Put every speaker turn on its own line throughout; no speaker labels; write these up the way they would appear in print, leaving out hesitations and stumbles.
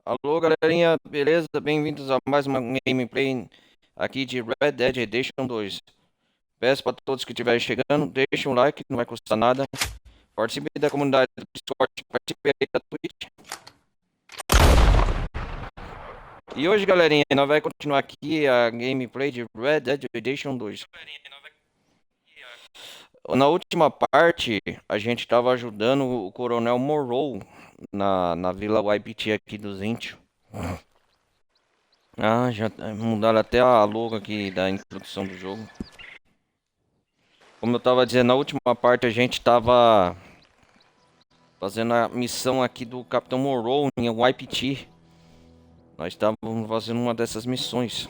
Alô, galerinha, beleza? Bem-vindos a mais uma gameplay aqui de Red Dead Redemption 2. Peço para todos que estiverem chegando, deixem um like, não vai custar nada. Participe da comunidade do Discord, participe aí da Twitch. E hoje, galerinha, nós vamos continuar aqui a gameplay de Red Dead Redemption 2. Na última parte, a gente estava ajudando o Coronel Morrow na Vila Waipiti aqui dos índios. Ah, já mudaram até a logo aqui da introdução do jogo. Como eu tava dizendo, na última parte a gente tava fazendo a missão aqui do Capitão Morrow em Waipiti. Nós estávamos fazendo uma dessas missões.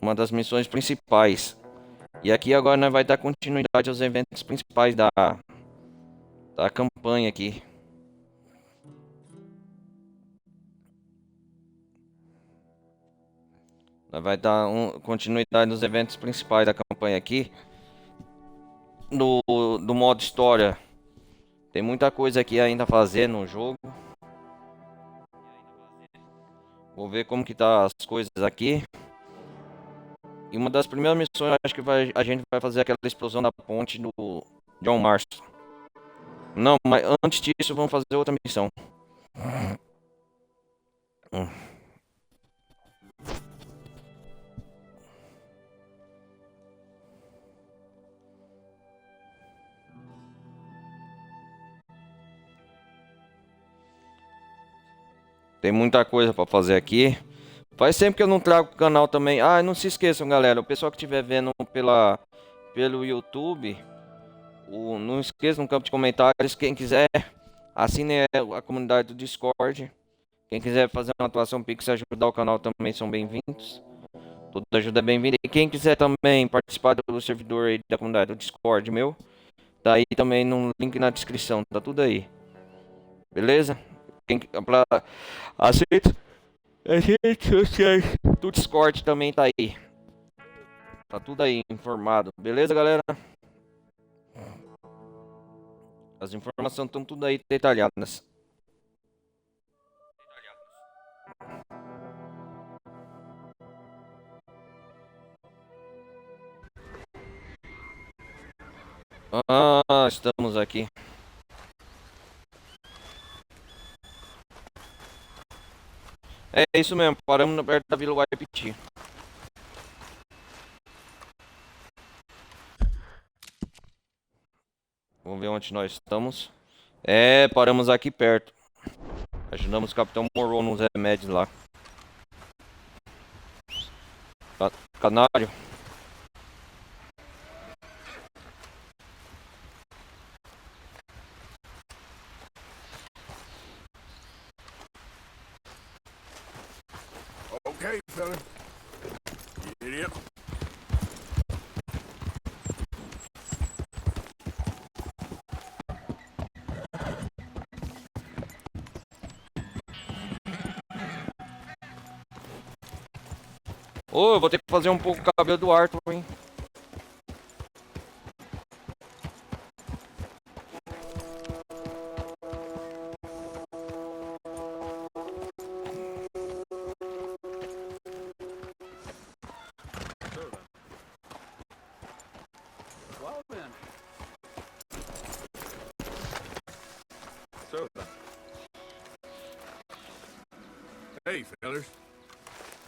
Uma das missões principais. E aqui agora nós vai dar continuidade aos eventos principais da campanha aqui. Nós vai dar continuidade nos eventos principais da campanha aqui. Do modo história. Tem muita coisa aqui ainda a fazer no jogo. Vou ver como que tá as coisas aqui. E uma das primeiras missões, acho que a gente vai fazer aquela explosão da ponte do John Marston. Não, mas antes disso, vamos fazer outra missão. Tem muita coisa pra fazer aqui. Faz tempo que eu não trago o canal também. Ah, não se esqueçam, galera. O pessoal que estiver vendo pelo YouTube, não esqueça no campo de comentários. Quem quiser, assine a comunidade do Discord. Quem quiser fazer uma atuação Pix e ajudar o canal também são bem-vindos. Toda ajuda é bem-vinda. E quem quiser também participar do servidor aí da comunidade do Discord meu, tá aí também no link na descrição. Tá tudo aí. Beleza? Pra, aceita as redes sociais do Discord também tá aí. Tá tudo aí informado. Beleza, galera? As informações estão tudo aí detalhadas. Ah, estamos aqui. É isso mesmo, paramos perto da Vila Waipiti. Vamos ver onde nós estamos. É, paramos aqui perto. Ajudamos o Capitão Morrow nos remédios lá. Canário.
Okay, fella. Get it?
Ô, eu vou ter que fazer um pouco o cabelo do Arthur, hein?
Well then. So then. Hey, fellas.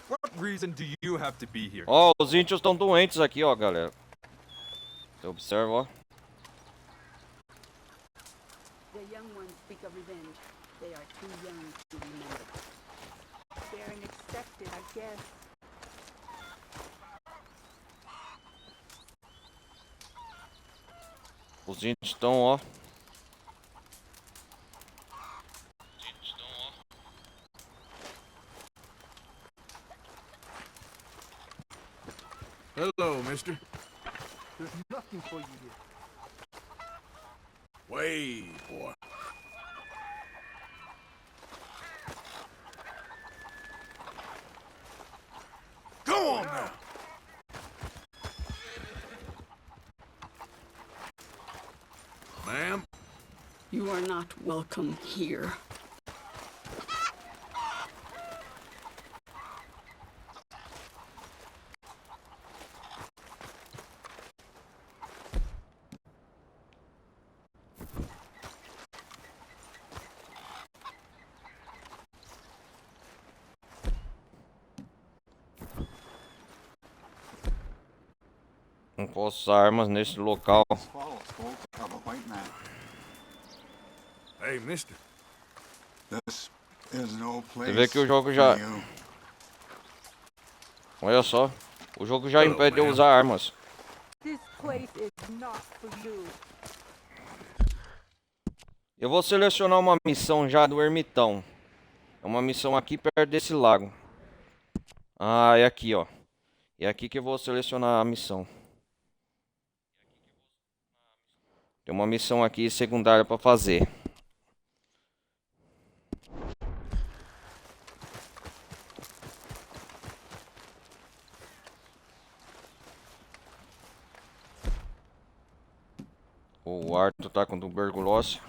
What reason do you have to be here?
Ó, os índios estão doentes aqui, ó, galera. Você observa, ó.
The young ones speak of revenge. They are too young to remember. Fair and expected, I guess.
Os índios estão, ó.
Hello, mister.
There's nothing for you here.
Wait, boy. Go on now. Ma'am,
You are not welcome here.
Não posso usar armas nesse local.
Hey, mister.
This is no place
Você vê que o jogo já...
for you.
Olha só. O jogo já
Hello,
impede de eu
ma'am.
usar armas.
This place is not for you.
Eu vou selecionar uma missão já do ermitão. É uma missão aqui perto desse lago. Ah, é aqui, ó. É aqui que eu vou selecionar a missão. Tem uma missão aqui secundária pra fazer. O Arthur tá com tuberculose.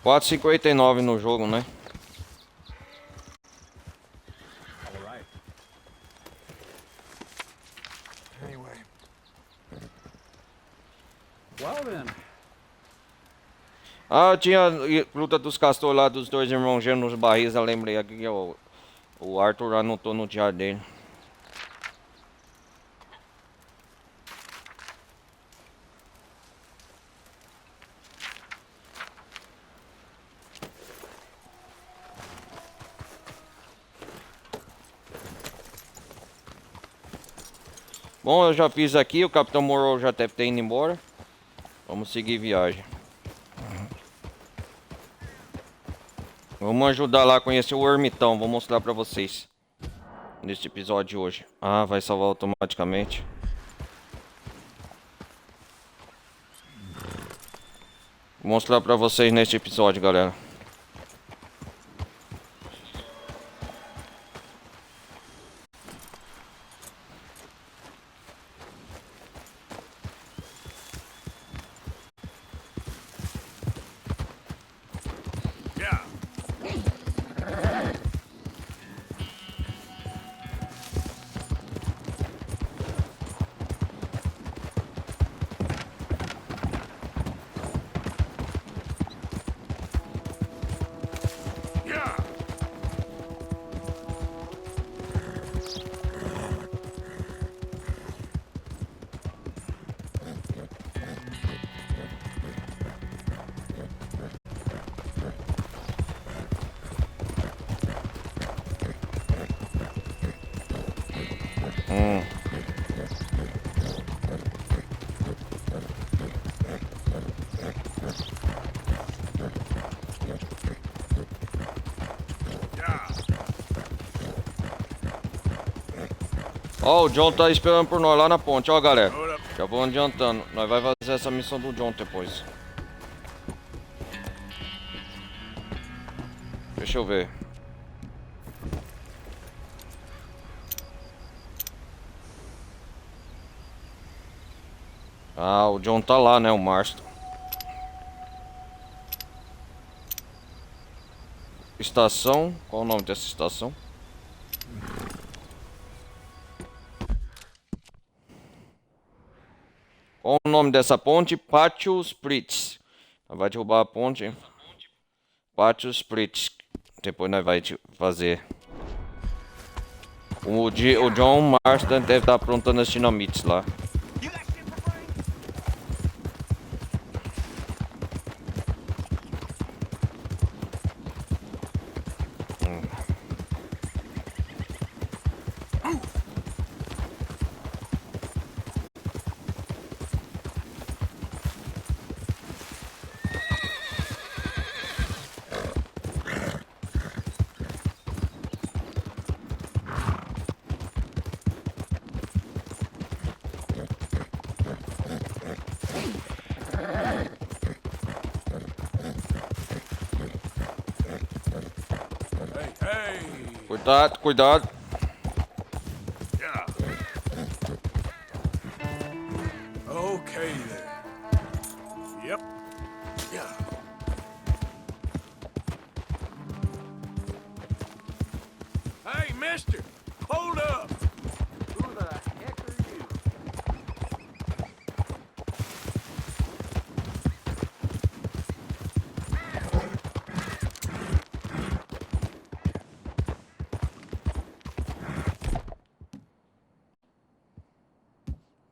R$4,59 no jogo, né?
Anyway. Well then.
Ah, tinha luta dos castores lá, dos dois irmãos gêmeos nos barris. Eu lembrei aqui que o Arthur anotou no diário dele. Bom, eu já fiz aqui, o Capitão Morrow já deve ter ido embora. Vamos seguir viagem. Vamos ajudar lá a conhecer o ermitão, vou mostrar pra vocês. Neste episódio de hoje. Ah, vai salvar automaticamente. Vou mostrar pra vocês neste episódio, galera.
Yeah. Yeah.
Ó, o John tá esperando por nós lá na ponte, ó, galera.
Hold up.
Já vou adiantando. Nós vai fazer essa missão do John depois. Deixa eu ver. Ah, o John tá lá, né, o Marston. Estação, qual o nome dessa estação? Qual o nome dessa ponte? Pátio Spritz. Vai derrubar a ponte. Pátio Spritz. Depois nós vai fazer. O John Marston deve estar aprontando as dinamites lá. Contato, cuidado.
Yeah. Okay there. Yep. Yeah. Hey, mister! Hold up!
Who the heck are you?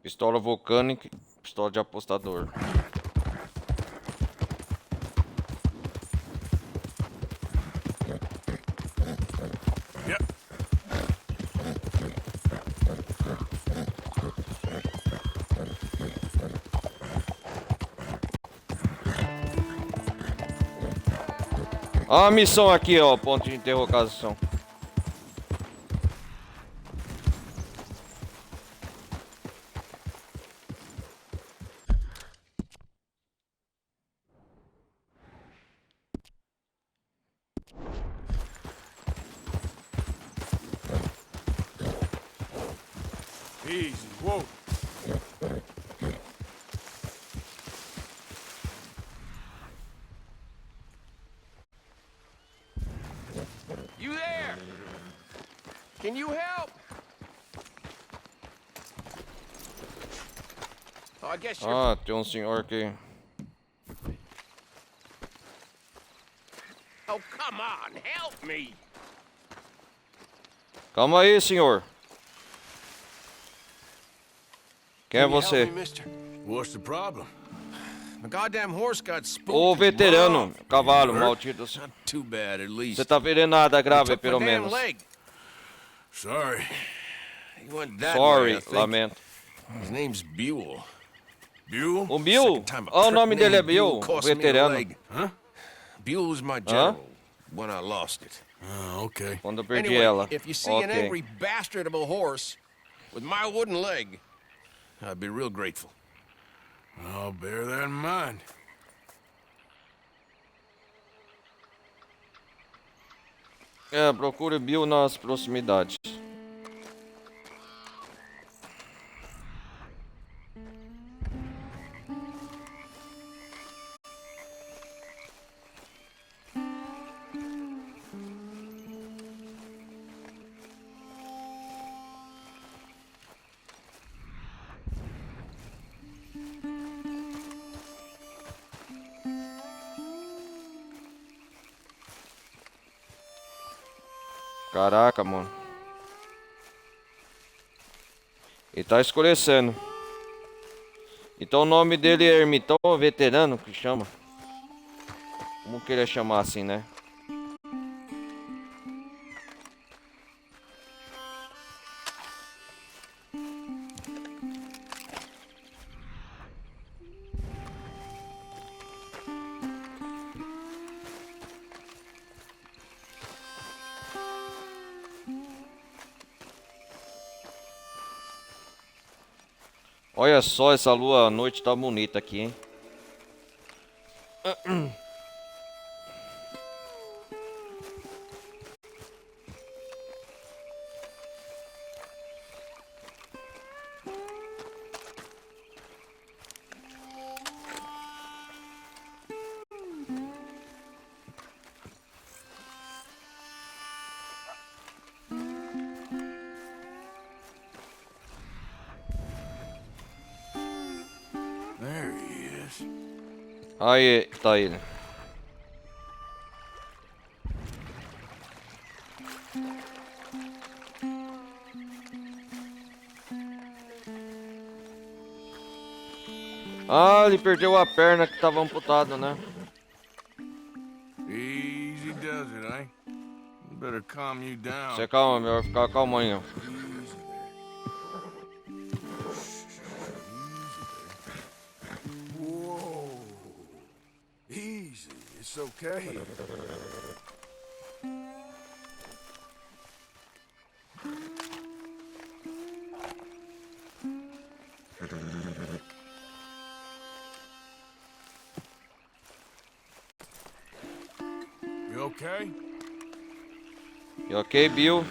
Pistola vulcânica, pistola de apostador.
Yep.
Ó a missão aqui, ó, ponto de interrogação.
Easy. Whoa.
You there? Can you help? Oh, I guess you're...
Ah, tem um senhor aqui.
Oh, come on, help me!
Calma aí, senhor. Quem é
Can you help
você?
me, mister?
What's the problem?
My goddamn horse got spooked.
Ô veterano, cavalo,
Hurt?
maldito.
Not too bad, at least.
Você tá vendo nada grave,
Took my
pelo
damn
menos.
leg.
Sorry.
He went that way,
Sorry,
I think.
lamento.
His name's Buell.
Buell?
O Bill?
Second time a
Ó, o
prick
nome dele é
named
Bill,
Buell cost me a
veterano.
leg.
Huh?
Buell was my general when I lost it.
Oh, okay.
Quando eu perdi
Anyway,
ela.
if you see an
Ok.
angry bastard of a horse with my wooden leg, I'd be real grateful.
I'll bear that in mind.
É, procure Bill nas proximidades. Caraca, mano. E tá escurecendo. Então o nome dele é Ermitão ou Veterano, que chama? Como que ele ia chamar assim, né? Olha só, essa lua à noite tá bonita aqui, hein?
There he is.
Aí, tá ele. Ah, ele perdeu a perna que tava amputada, né?
Easy does it, eh? Better calm you down.
Você calma, melhor ficar calmanho.
Whoa. Easy. It's okay. You okay?
Ok, Bill.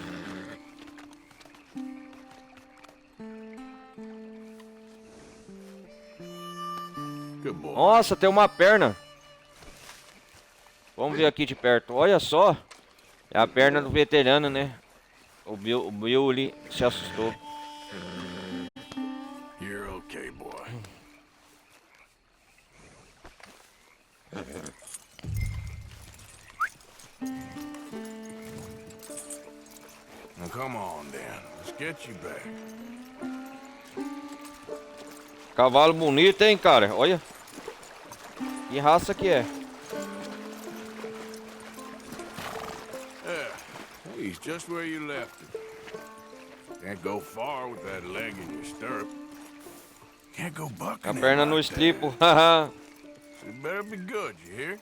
Good boy.
Nossa, tem uma perna. Vamos ver aqui de perto. Olha só. É a perna do veterano, né? O Bill ali se assustou.
You're okay, boy. Now come on, Dan. Let's get you back.
Cavalo bonito, hein, cara? Olha. Que raça que é.
Yeah, he's just where you left him. Can't go far with that leg in your stirrup. Can't go bucking
A
him
perna no
like that.
estripo. Haha.
It better be good, you hear?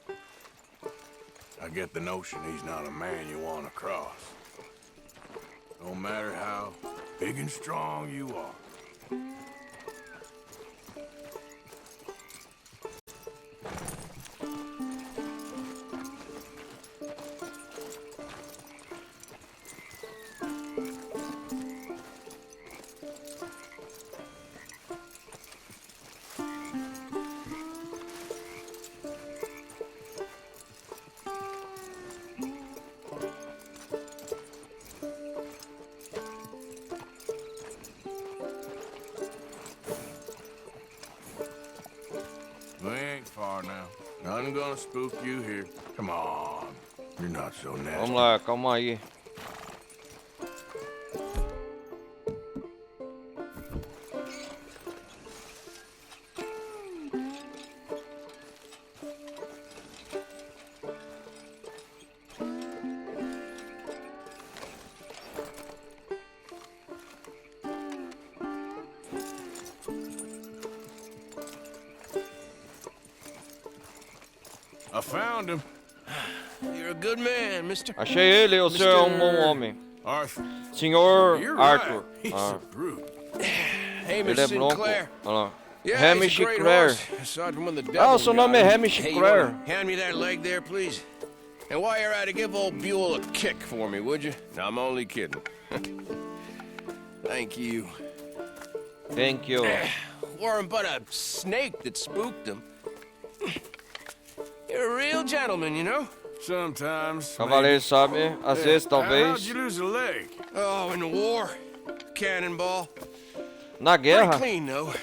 I get the notion he's not a man you want to cross. No matter how big and strong you are. We ain't far now. Nothing gonna spook you here. Come on. You're not so nasty.
Vamos lá, calma aí.
I found him.
You're a good man, mister.
Achei ele, o senhor é um bom homem.
Arthur.
Senhor
You're
Arthur.
right. He's
Ah,
a brute.
Hamish
ele é bronco.
Sinclair.
Olha lá.
Yeah,
Hamish
he's a great
Sinclair.
horse, aside from when the devil
Ah, seu nome é
got him.
Hamish
Hey, you
Sinclair.
wanna hand me that leg there, please? And while you're at it, give old Buell a kick for me, would you? I'm only kidding. Thank you.
Thank you.
Weren't but a snake that spooked him. You're a real gentleman, you know?
Sometimes.
Cavaleiro sabe, às vezes,
How'd
talvez.
you lose a leg?
Oh, in the war. Cannonball.
Na
Pretty
guerra?
clean, though.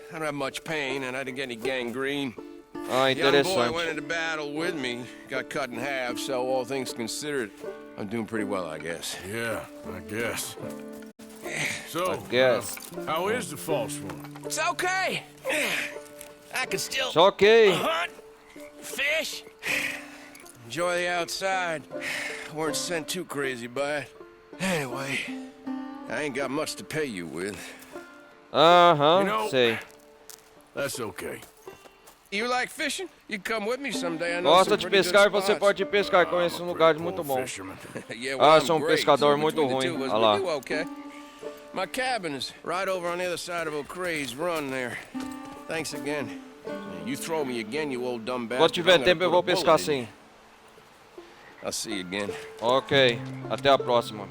I don't have much pain, and I didn't get any gangrene.
Ah,
Young boy went
interessante.
into battle with me, got cut in half, so all things considered, I'm doing pretty well, I guess.
Yeah, I guess. So,
I guess.
how is the false one?
It's okay. I can still
Só ok.
hunt, fish, enjoy the outside. Weren't sent too crazy by it. Anyway, I ain't got much to pay you with.
Aham,
You know-
sei.
That's okay.
You like fishing? You come with me someday. I know
Gosta
some
de
pretty good
pescar e você
spots.
pode pescar.
I'm
Conheço
a
um lugar
pretty
muito
poor
bom.
fisherman.
Yeah,
Ah,
I'm
sou
great,
pescador
so
muito
between the
ruim.
two of us,
Ah lá.
we do okay. My cabin is right over on the other side of O'Crae's Run there. Thanks again. You throw me again, you old dumb bastard.
Quando tiver
I'm gonna
tempo eu
put
vou
a bullet
pescar
in
sim.
you. I'll see you again.
Ok, até a próxima.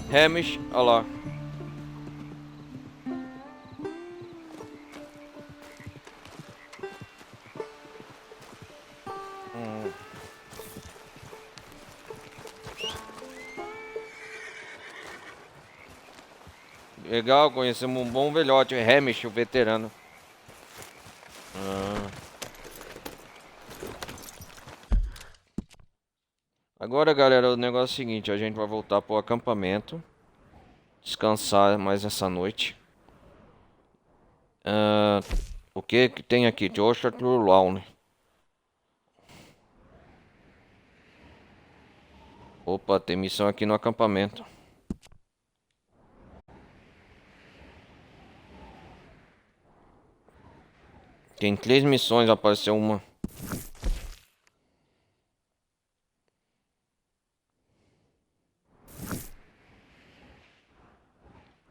Hamish, olha lá. Legal, conhecemos um bom velhote, Hamish, o veterano. Agora, galera, o negócio é o seguinte, a gente vai voltar pro acampamento. Descansar mais essa noite. O que que tem aqui? Joshua True Lawn. Opa, tem missão aqui no acampamento. Tem 3 missões, apareceu uma.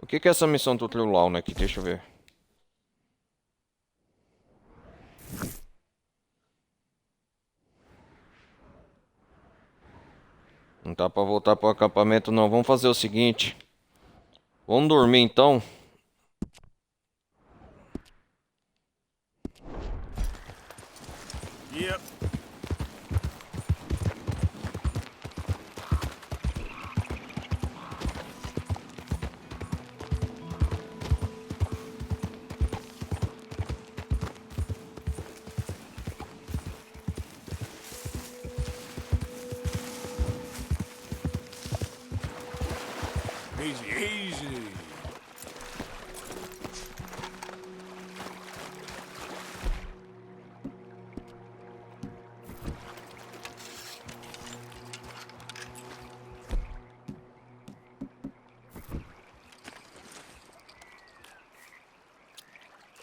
O que que é essa missão do True Lawn aqui? Deixa eu ver. Não tá pra voltar pro acampamento não. Vamos fazer o seguinte. Vamos dormir então.
Yep. Easy, easy.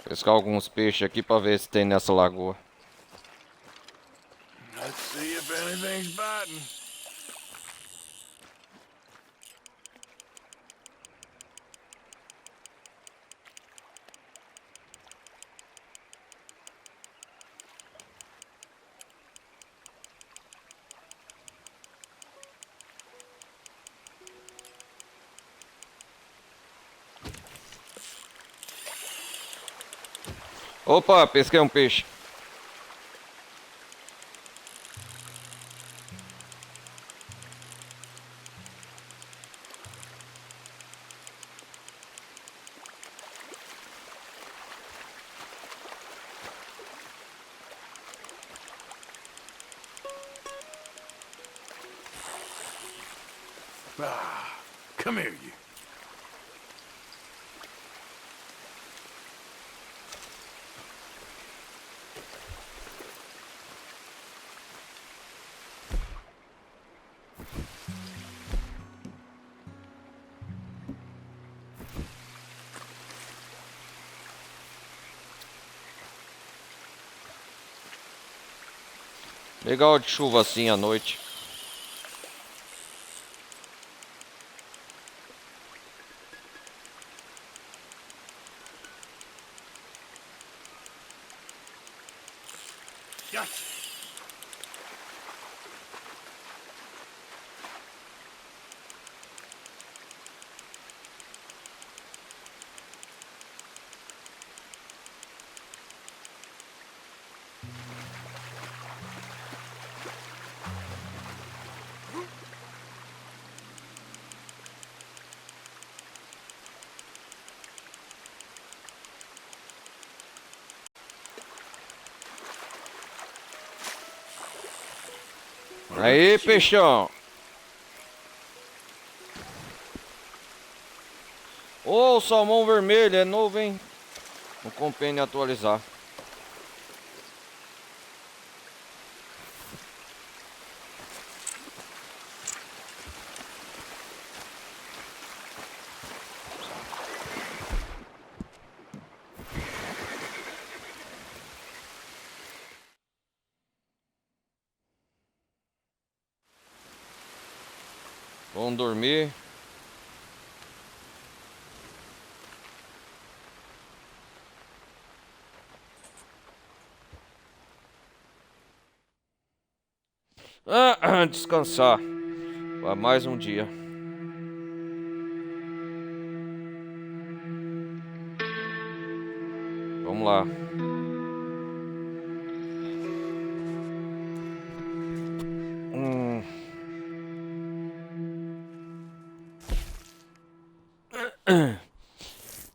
Pescar alguns peixes aqui pra ver se tem nessa lagoa.
Let's see if anything's biting.
Opa, pesquei um peixe.
Ah, come here, you.
Legal de chuva assim à noite.
Gotcha.
Aí, peixão. Ô, salmão vermelho, é novo, hein? Não compensa atualizar. Vamos dormir. Descansar. Para mais um dia. Vamos lá.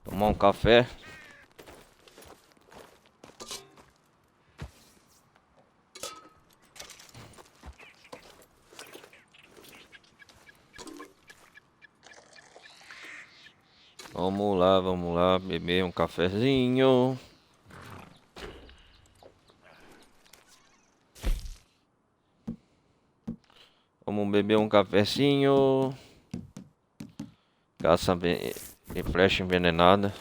Tomar um café. Vamos lá, beber um cafezinho. Vamos beber um cafezinho. Caça e flecha envenenada.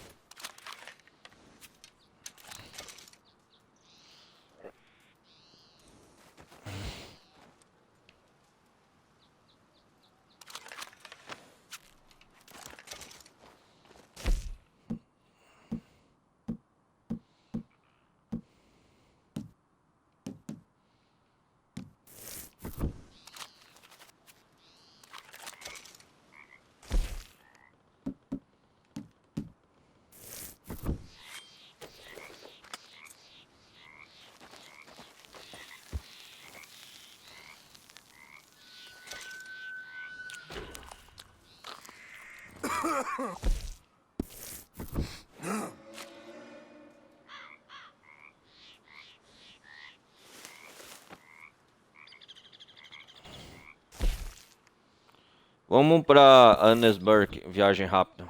Vamos pra Annesburg, viagem rápida.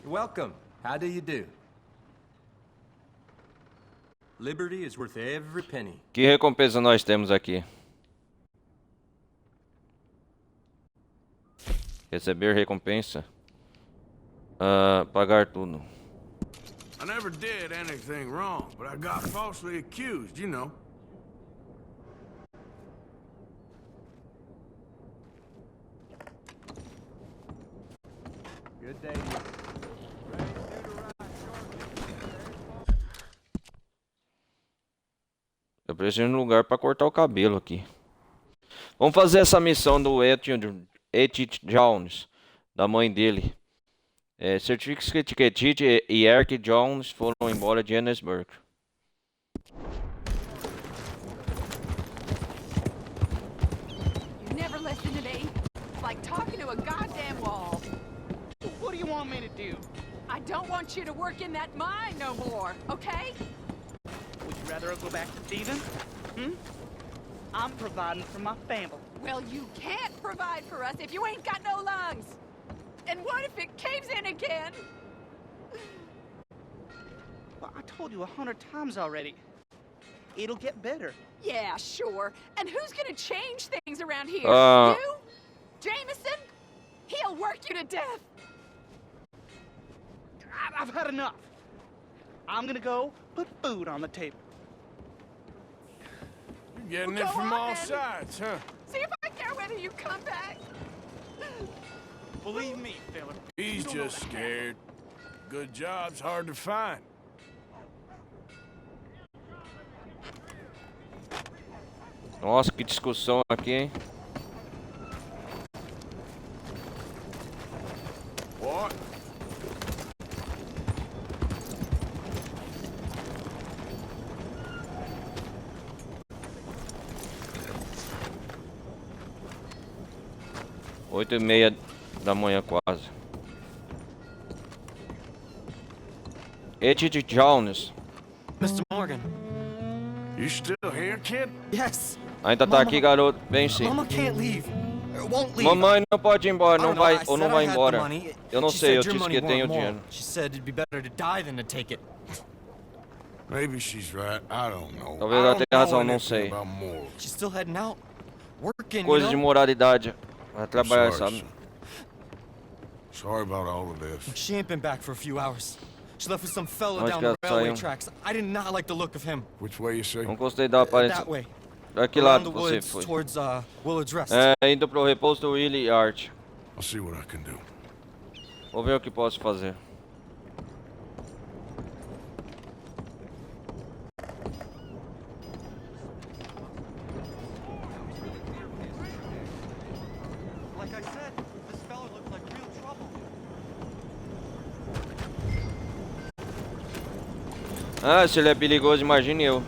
Welcome. How do you do? Liberty is worth every penny.
Que recompensa nós temos aqui? Receber recompensa. Pagar tudo.
I never did anything wrong, but I got falsely accused, you know.
Good day.
Eu preciso de um lugar para cortar o cabelo aqui. Vamos fazer essa missão do Etich Jones, da mãe dele. Certifica que Etich e Eric Jones foram embora de Annesburg.
You never listen to me. It's like talking to a goddamn wall.
What do you want me to do?
I don't want you to work in that mine no more, okay?
Would you rather I go back to thieving? I'm providing for my family.
Well, you can't provide for us if you ain't got no lungs. And what if it caves in again?
Well, I told you 100 times already. It'll get better.
Yeah, sure. And who's gonna change things around here?
Uh.
You? Jameson? He'll work you to death.
I've had enough. I'm gonna go put food on the table.
You're getting
Well,
it
go
from
on,
all
then.
sides, huh?
See if I care whether you come back.
Believe me, fella.
He's just scared. Good job's hard to find.
Nossa, que discussão aqui, hein?
What?
Oito e meia da manhã quase. Etich Jones.
Mr. Morgan.
You still here, kid?
Yes.
Ainda tá aqui, garoto. Vem sim.
Mama can't leave. Won't leave.
Mamãe não pode ir embora,
I
não
don't know,
vai
I
ou não
said
vai
I had the
embora.
money.
Eu não
She
sei, eu
said your
disse que
money
tenho
weren't
dinheiro.
more. She said it'd be better to die than to take it.
Maybe she's right. I don't know.
Talvez
I
ela
don't
tenha razão,
know
não
anything
sei.
about morals.
She's still heading out. Working,
Coisa
you
de
know?
moralidade. Vai trabalhar,
Sorry,
sabe?
son. Sorry about all of this.
She ain't been back for a few hours. She left with some fella
Onde
down
que
the
ela
railway
saiu?
tracks. I did not like the look of him.
Which way you say?
Não gostei da aparência.
That way.
Pra que
Around
lado
the
você
woods
foi?
towards Willard's Rest.
Indo pro repouso do Willie Art.
I'll see what I can do.
Vou ver o que posso fazer.
Like I said, this fella looked like real trouble.
Ah, se ele é perigoso, imagine eu.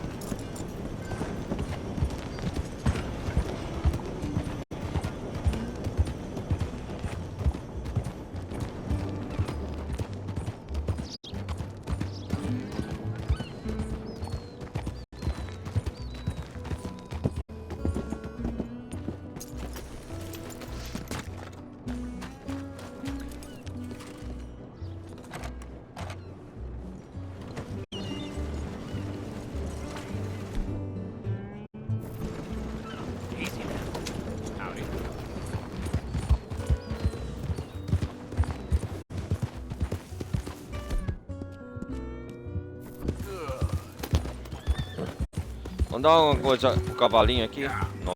Vamos dar uma coisa pro cavalinho aqui.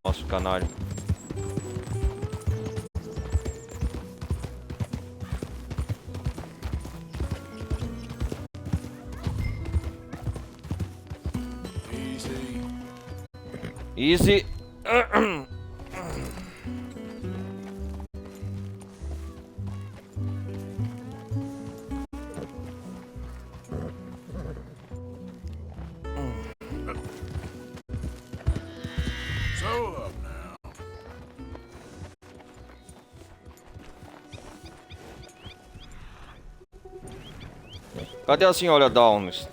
Nosso canário. Easy.
So up now.
Cadê a senhora Downs?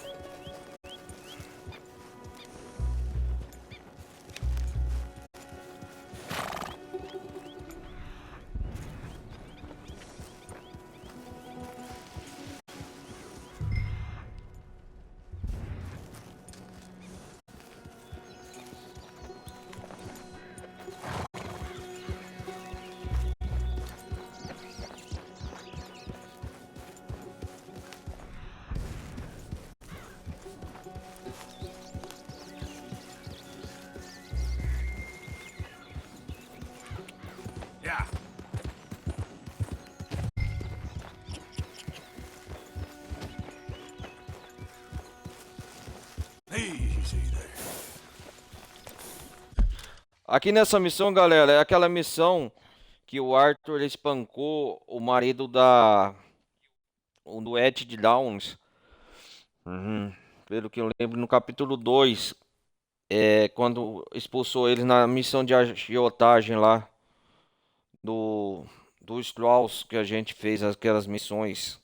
Yeah. Easy there.
Aqui nessa missão, galera, é aquela missão que o Arthur espancou o marido do Ed de Downs. Pelo que eu lembro, no capítulo 2, quando expulsou eles na missão de agiotagem lá do Strauss, que a gente fez aquelas missões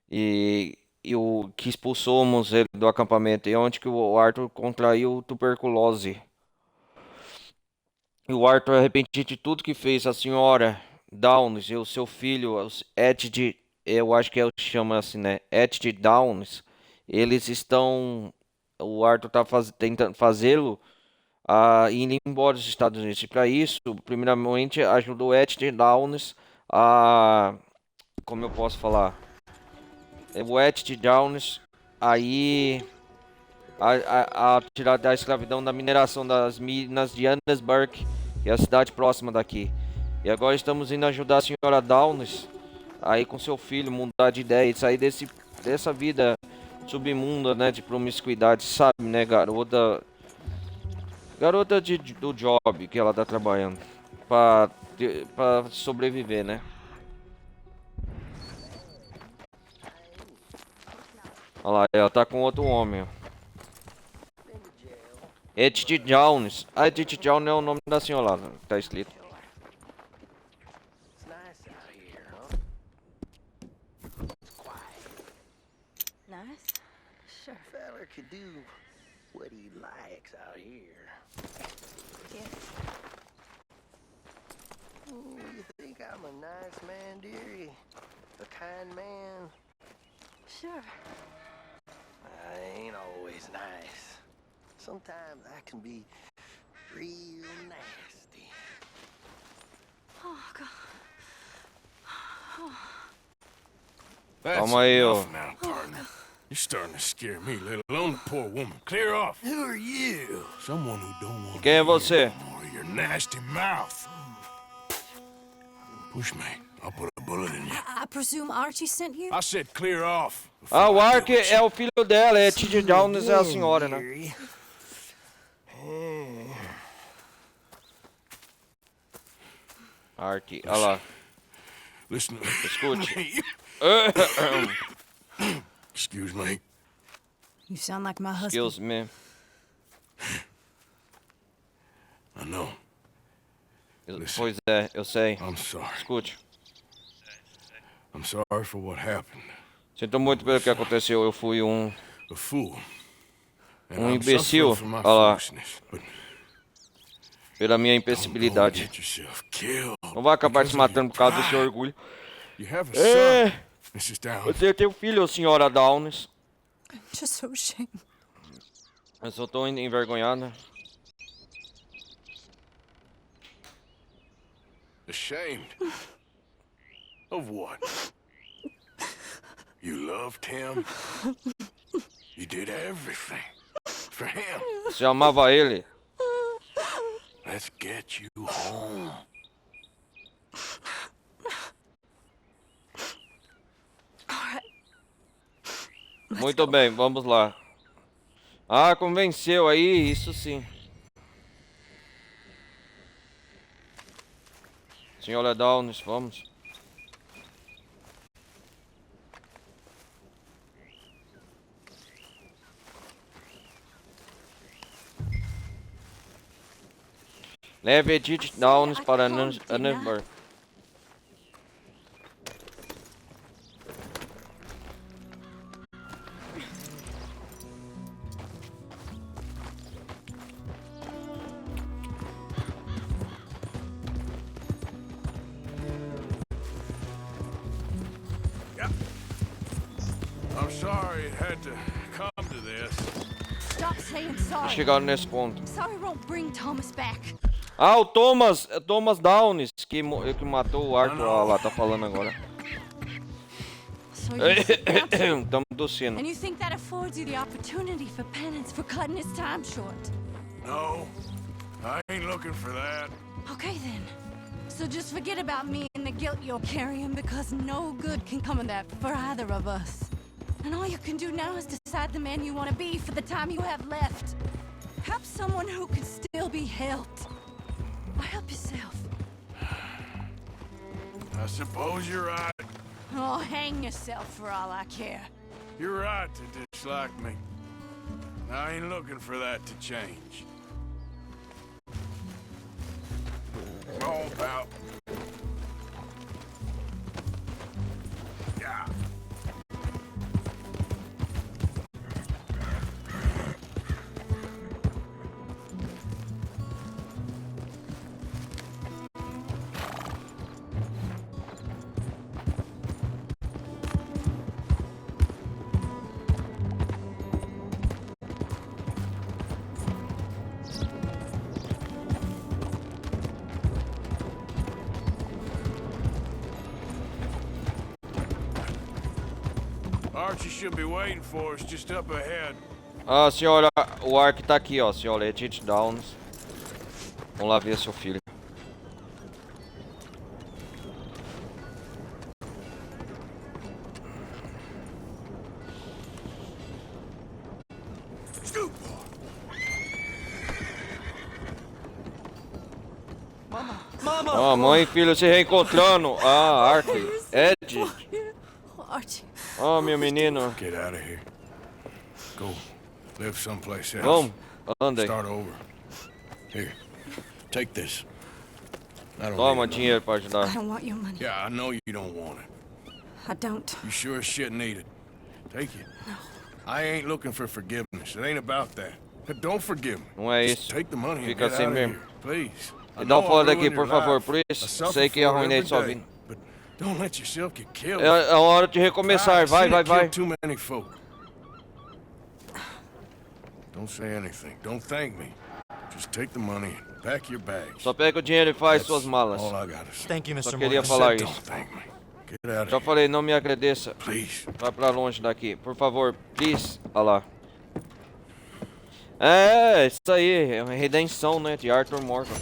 e o que expulsamos ele do acampamento, e onde que o Arthur contraiu tuberculose. E o Arthur, arrependido de tudo que fez, a senhora Downs e o seu filho, Ed, eu acho que chama assim, né? Ed Downs, eles estão. O Arthur tá tentando fazê-lo indo embora dos Estados Unidos. E para isso, primeiramente, ajudou Ed Downs a. Como eu posso falar? O Ed Downs aí. A tirar da escravidão da mineração das minas de Annesburg, que é a cidade próxima daqui. E agora estamos indo ajudar a senhora Downs aí com seu filho mudar de ideia e sair dessa vida subimunda, né, de promiscuidade, sabe, né, garota do job que ela tá trabalhando pra sobreviver, né. Olha lá, ela tá com outro homem, ó. Edith Jones. A Edith Jones é o nome da senhora lá, tá escrito.
Nice? Sure.
Feller could do what he likes out here.
Yes.
You think I'm a nice man, dearie? A kind man?
Sure.
I ain't always nice. Sometimes I can be real nasty.
Oh, God.
That's
Calma aí, ó.
enough now, partner. You're starting to scare me, let alone the poor woman. Clear off.
Who are you?
Someone who don't want
Quem é
to
você?
hear more of your nasty mouth. Push me. I'll put a bullet in you.
I presume Archie sent you?
I said clear off.
Ah, o Ark é o filho dela, é Edith Jones é a senhora, né.
Dearie.
Ark, olha lá.
Listen to me.
Escute.
Excuse me.
You sound like my husband.
Excuse me.
I know.
Pois é, eu sei.
I'm sorry.
Escute.
I'm sorry for what happened.
Sinto muito pelo que aconteceu. Eu fui
A fool. And I'm
imbecil.
suffering from my
Olha lá.
foolishness. But
Pela minha
don't go and
imbecilidade.
get yourself killed
Não vai acabar se
because of
matando
your
por causa do seu
pride.
orgulho.
You have a
É.
son, Mrs. Downs.
Você tem um filho, senhora Downs.
I'm just so ashamed.
Eu só tô envergonhada.
Ashamed? Of what? You loved him? You did everything for him.
Você amava ele?
Let's get you home.
Muito bem, vamos lá. Ah, convenceu aí, isso sim. Senhora Downes, vamos. Leve Edith Downes para Annenberg.
I'm sorry it had to come to this.
Stop saying sorry.
Chegaram nesse ponto.
Sorry won't bring Thomas back.
Ah, o Thomas Downes, que matou o Arthur. Ó, lá, tá falando agora.
So you sit down to-
Tamo tossindo.
And you think that affords you the opportunity for penance for cutting his time short?
No, I ain't looking for that.
Okay then. So just forget about me and the guilt you're carrying, because no good can come of that for either of us. And all you can do now is decide the man you want to be for the time you have left. Help someone who can still be helped. Or help yourself.
I suppose you're right.
Oh, hang yourself for all I care.
You're right to dislike me. I ain't looking for that to change. Come on, pal. Yeah. Archie should be waiting for us just up ahead.
Ah, senhora, o Ark tá aqui, ó, senhora Edith Downes. Vamos lá ver seu filho. Ah, mãe e filho se reencontrando. Ah, Ark. Ed.
Archie.
Ah, meu menino.
Get out of here. Go live someplace else.
Vamos, andem.
Start over. Here, take this. I don't
Toma
need it.
dinheiro pra ajudar.
I don't want your money.
Yeah, I know you don't want it.
I don't.
You sure as shit need it. Take it. No. I ain't looking for forgiveness. It ain't about that. But don't forgive me.
Não é
Just
isso.
take the money and
Fica
get
assim
out of
mesmo.
here, please. I
E dá
know
um fora
I
daqui,
ruined
por
your
favor,
life.
por
I
isso.
suffer
Sei que
for it
arruinei
every
sua
day,
vida.
but don't let yourself get killed.
É a hora de recomeçar. Vai,
I've
vai,
seen it
vai.
kill too many folk. Don't say anything. Don't thank me. Just take the money and pack your bags.
Só pega o dinheiro e faz
That's
suas malas.
all I gotta say.
Thank you,
Só
Mr.
queria
Morgan.
falar
Don't
isso.
thank me. Get out
Já
of here,
falei, não me agradeça.
please.
Vai pra longe daqui, por favor, please. Olha lá. É, isso aí, é uma redenção, né, de Arthur Morgan.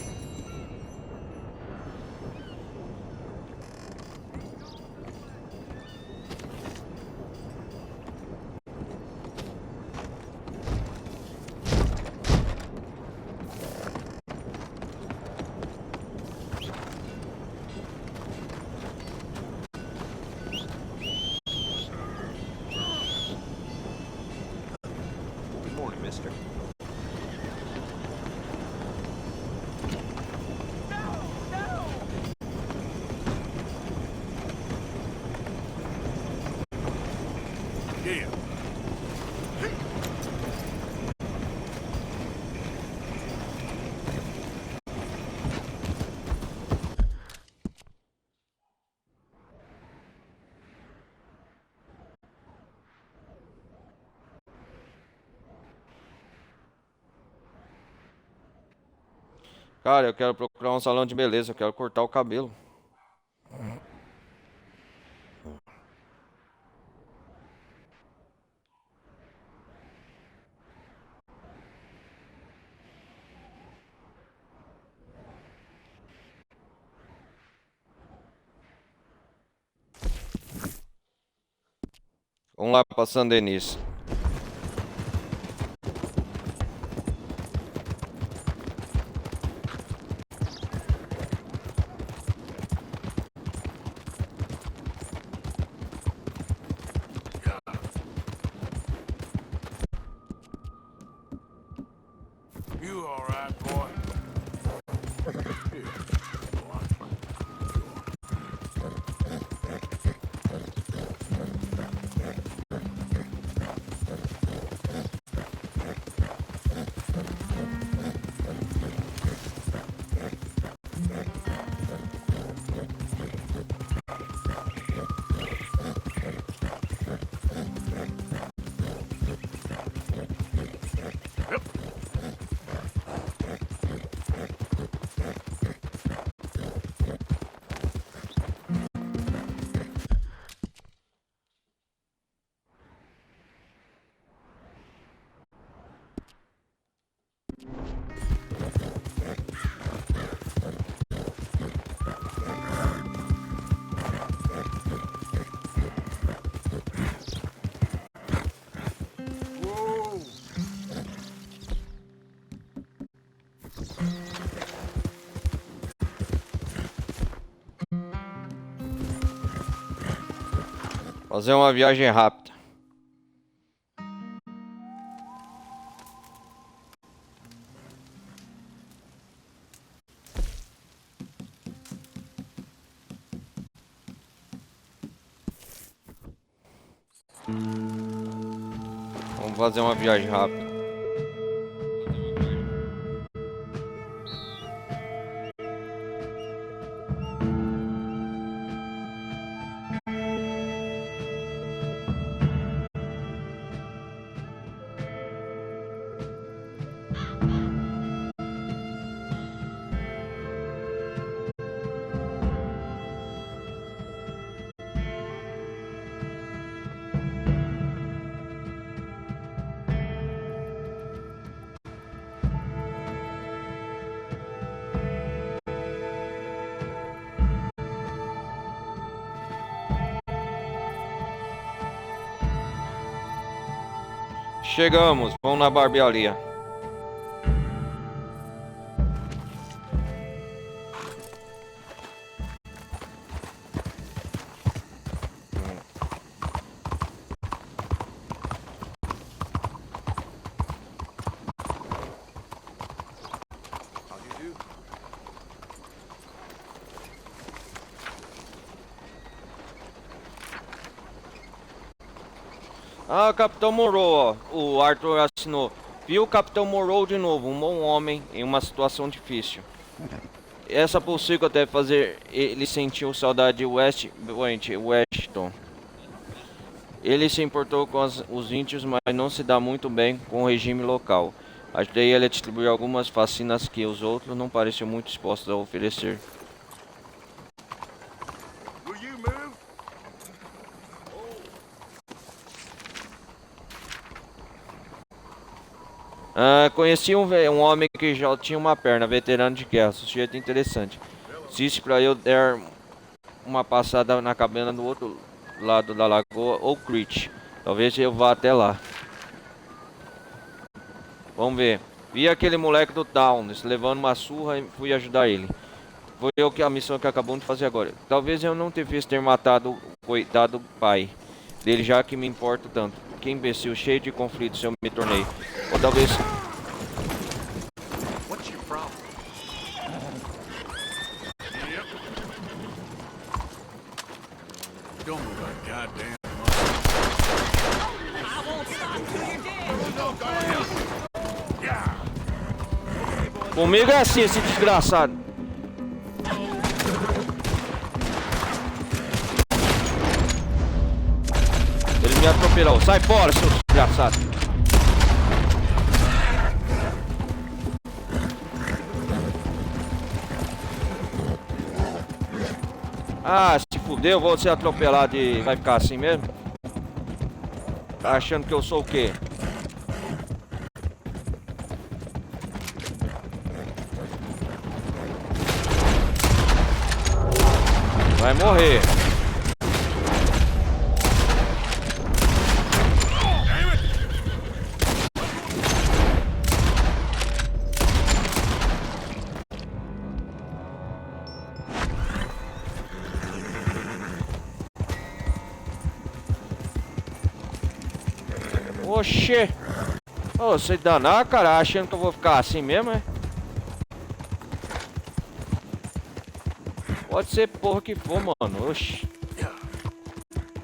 Good morning, mister.
Yeah.
Cara, eu quero procurar um salão de beleza, eu quero cortar o cabelo. Vamos lá pra San Denis.
You all right, boy?
Fazer uma viagem rápida. Vamos fazer uma viagem rápida. Chegamos, vamos na barbearia. Ah, Capitão Morrow, ó. O Arthur assinou. Viu o Capitão Morrow de novo, um bom homem em uma situação difícil. Essa pulseira deve fazer ele sentir saudade de Weston. Ele se importou com os índios, mas não se dá muito bem com o regime local. Ajudei ele a distribuir algumas vacinas que os outros não pareciam muito dispostos a oferecer. Conheci um homem que já tinha uma perna, veterano de guerra, sujeito interessante. Disse para eu dar uma passada na cabana do outro lado da lagoa ou Creek. Talvez eu vá até lá. Vamos ver. Vi aquele moleque do Downs levando uma surra e fui ajudar ele. Foi a missão que acabamos de fazer agora. Talvez eu não devesse ter matado o coitado pai dele, já que me importo tanto. Que imbecil, cheio de conflitos eu me tornei. Ou talvez...
What's your problem?
Yep. Don't move like goddamn.
I won't stop till you're dead.
Comigo é assim, esse desgraçado. Ele me atropelou. Sai fora, seu desgraçado. Ah, se fudeu, vou ser atropelado e vai ficar assim mesmo? Tá achando que eu sou o quê? Vai morrer. Oxê! Ô, você danar, cara, achando que eu vou ficar assim mesmo, é? Pode ser porra que for, mano. Oxi.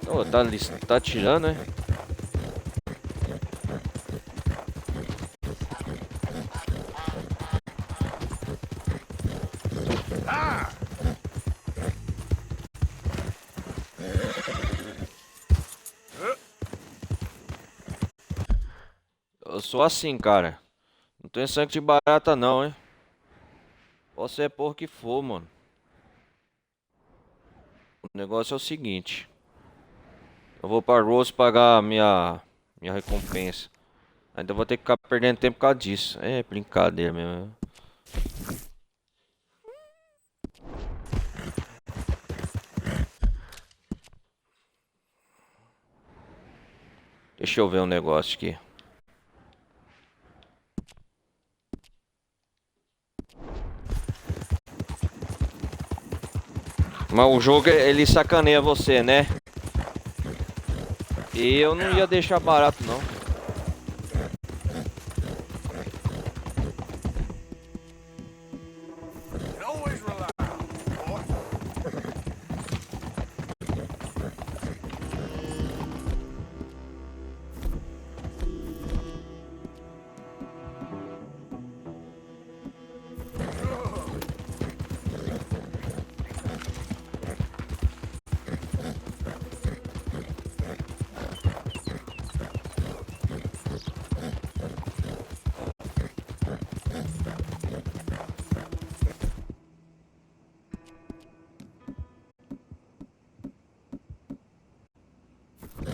Ô, tá atirando, né? Eu sou assim, cara. Não tenho sangue de barata não, hein? Pode ser porra que for, mano. O negócio é o seguinte. Eu vou pra Rose pagar a minha recompensa. Ainda vou ter que ficar perdendo tempo por causa disso. É brincadeira mesmo. Deixa eu ver um negócio aqui. Mas o jogo, ele sacaneia você, né? E eu não ia deixar barato, não.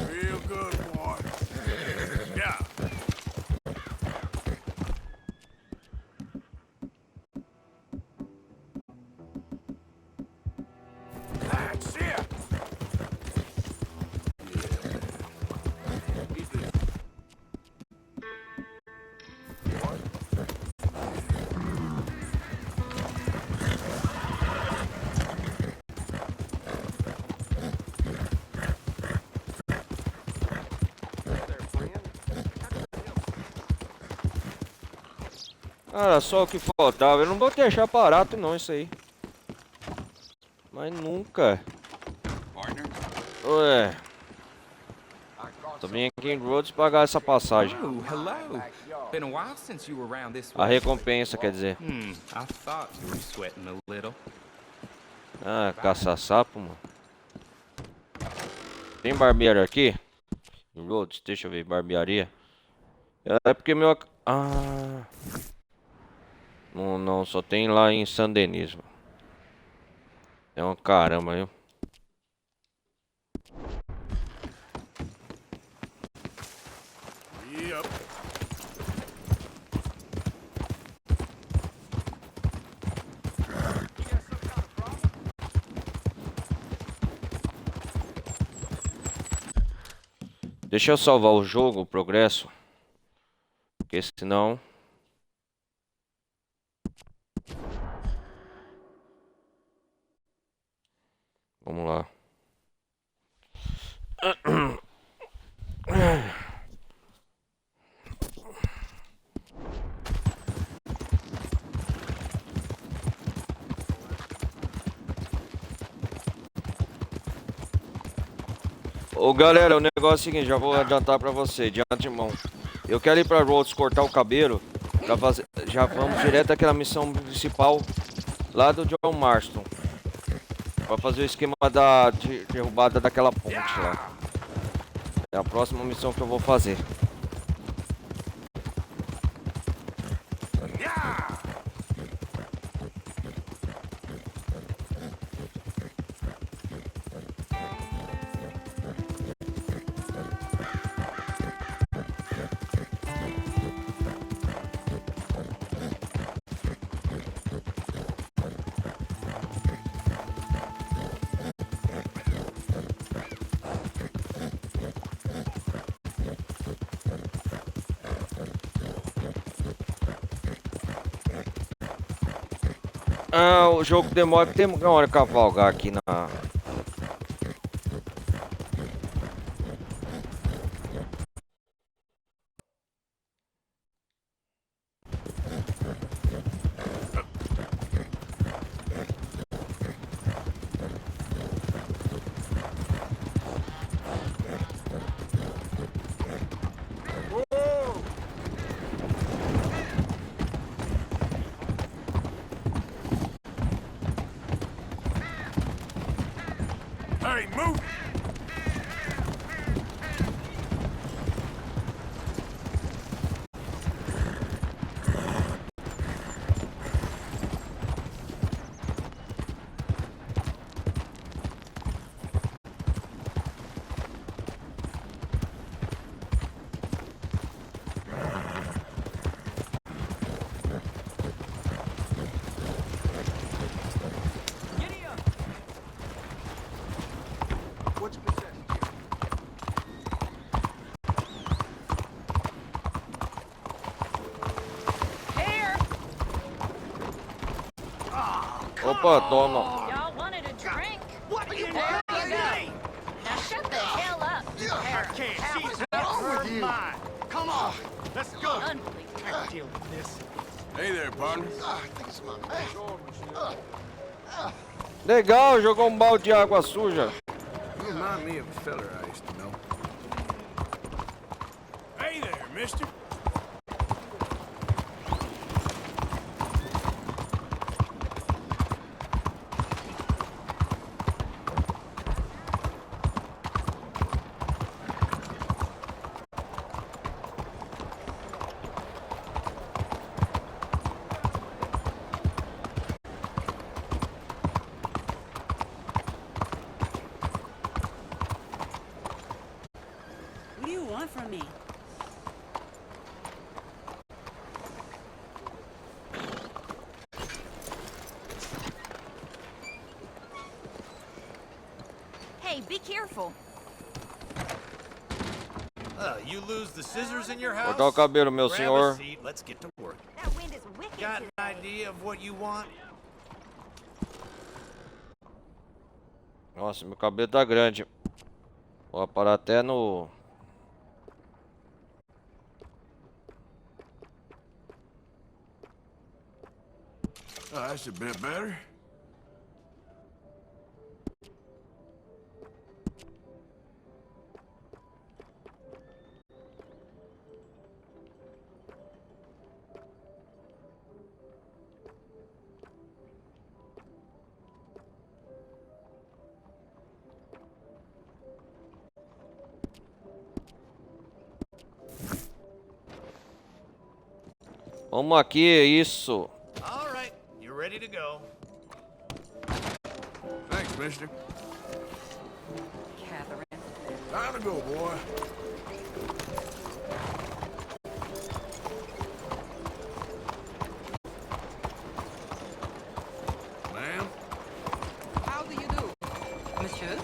Real good, boy. Yeah. That's it.
Cara, só o que faltava. Eu não vou deixar barato não isso aí. Mas nunca. Ué. Tô vindo aqui em Rhodes pagar essa passagem.
Oh, hello. Been a while since you were around this
A
way.
recompensa, quer dizer.
I thought you were sweating a little.
Ah, caça-sapo, mano. Tem barbearia aqui? Em Rhodes, deixa eu ver, barbearia. É porque meu... Ah... Não, não, só tem lá em San Denis, mano. É uma caramba, viu?
Yep.
Deixa eu salvar o jogo, o progresso. Porque senão... Vamos lá. Ô galera, o negócio é o seguinte, já vou adiantar pra você, de antemão. Eu quero ir pra Rhodes cortar o cabelo pra fazer. Já vamos direto àquela missão principal lá do John Marston. Pra fazer o esquema da derrubada daquela ponte lá. É a próxima missão que eu vou fazer. Ah, o jogo demora, tem uma hora cavalgar aqui na...
Hey, move!
What's possessed
Here!
Opa, toma.
Y'all wanted a drink? What there you go. Now shut the hell up.
I can't. She's out of mine. Come on. Let's go.
Unbelievable.
Deal with this.
Hey there, partner.
Legal, jogou um balde de água suja.
You remind me of a feller I used to know. Hey there, mister.
What do you want from me?
Hey, be careful.
You lose the scissors in your house?
Cortar o cabelo, meu
Grab
senhor.
a seat. Let's get to work.
That wind is wicked
Got an
today.
idea of what you want?
Nossa, meu cabelo tá grande. Vou parar até no...
Oh, that's a bit better.
Vamos aqui, isso.
All right. You're ready to go.
Thanks, mister.
Catherine.
Time to go, boy. Ma'am?
How do you do? Monsieur?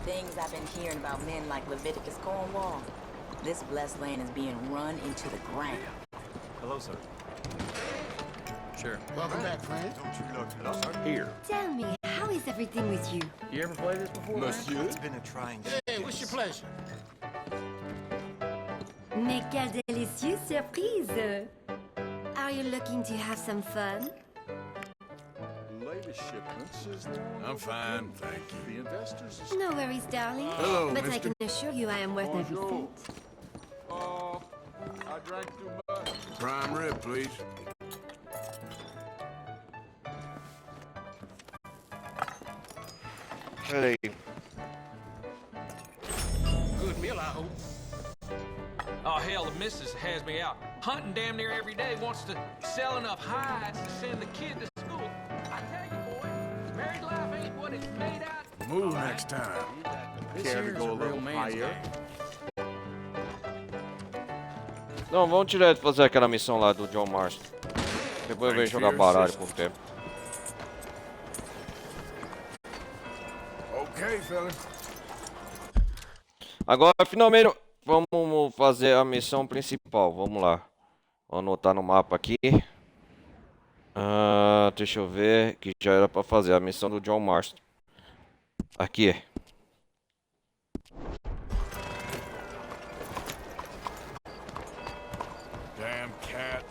Things I've been hearing about men like Leviticus Cornwall. This blessed land is being run into the ground.
Hello, sir.
Sure.
Welcome back, friend.
Don't you look. Hello, sir.
Here.
Tell me, how is everything with you?
You ever played this before?
Monsieur?
It's been a trying...
Hey, what's your pleasure?
Mais quelle délicieuse surprise! Are you looking to have some fun?
Latest shipments is
I'm fine, thank you.
the investors.
No worries, darling.
Hello,
But I
mister.
can assure you I am worth every
Bonjour.
cent.
Oh, I drank too much.
Prime rib, please.
Peraí.
Good meal, I hope.
Oh, hell, the missus has me out hunting damn near every day, wants to sell enough hides to send the kid to school. I tell you, boy, married life ain't what it's made out.
Move next time.
Care to go a little higher?
Não, vamos direto fazer aquela missão lá do John Marston. Depois eu venho jogar baralho por tempo.
Okay, fella.
Agora, finalmente, vamos fazer a missão principal. Vamos lá. Vou anotar no mapa aqui. Deixa eu ver. Que já era pra fazer a missão do John Marston. Aqui.
Damn cat.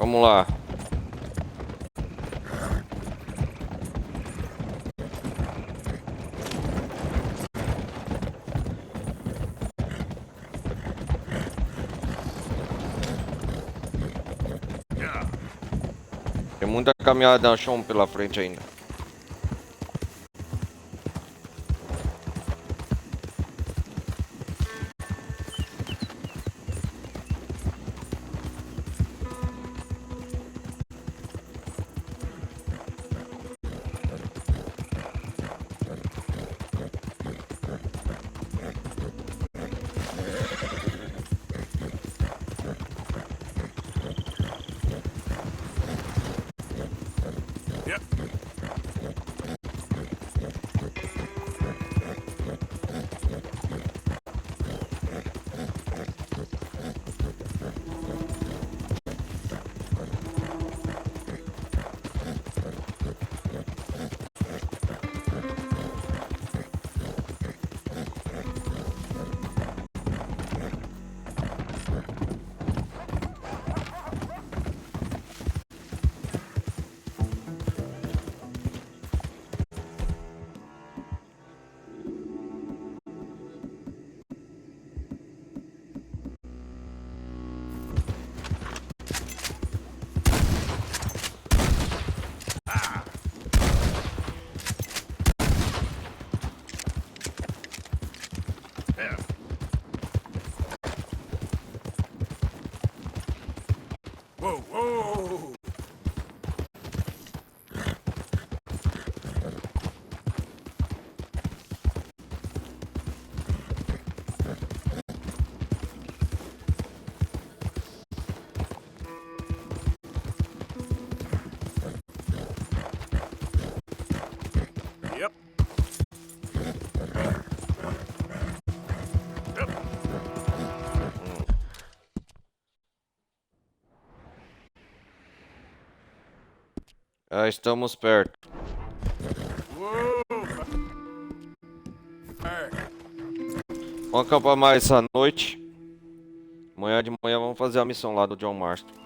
Vamos lá. Tem muita caminhada no chão pela frente ainda.
Whoa, whoa! Yep.
Já estamos perto. Vamos acampar mais essa noite. Amanhã de manhã vamos fazer a missão lá do John Marston.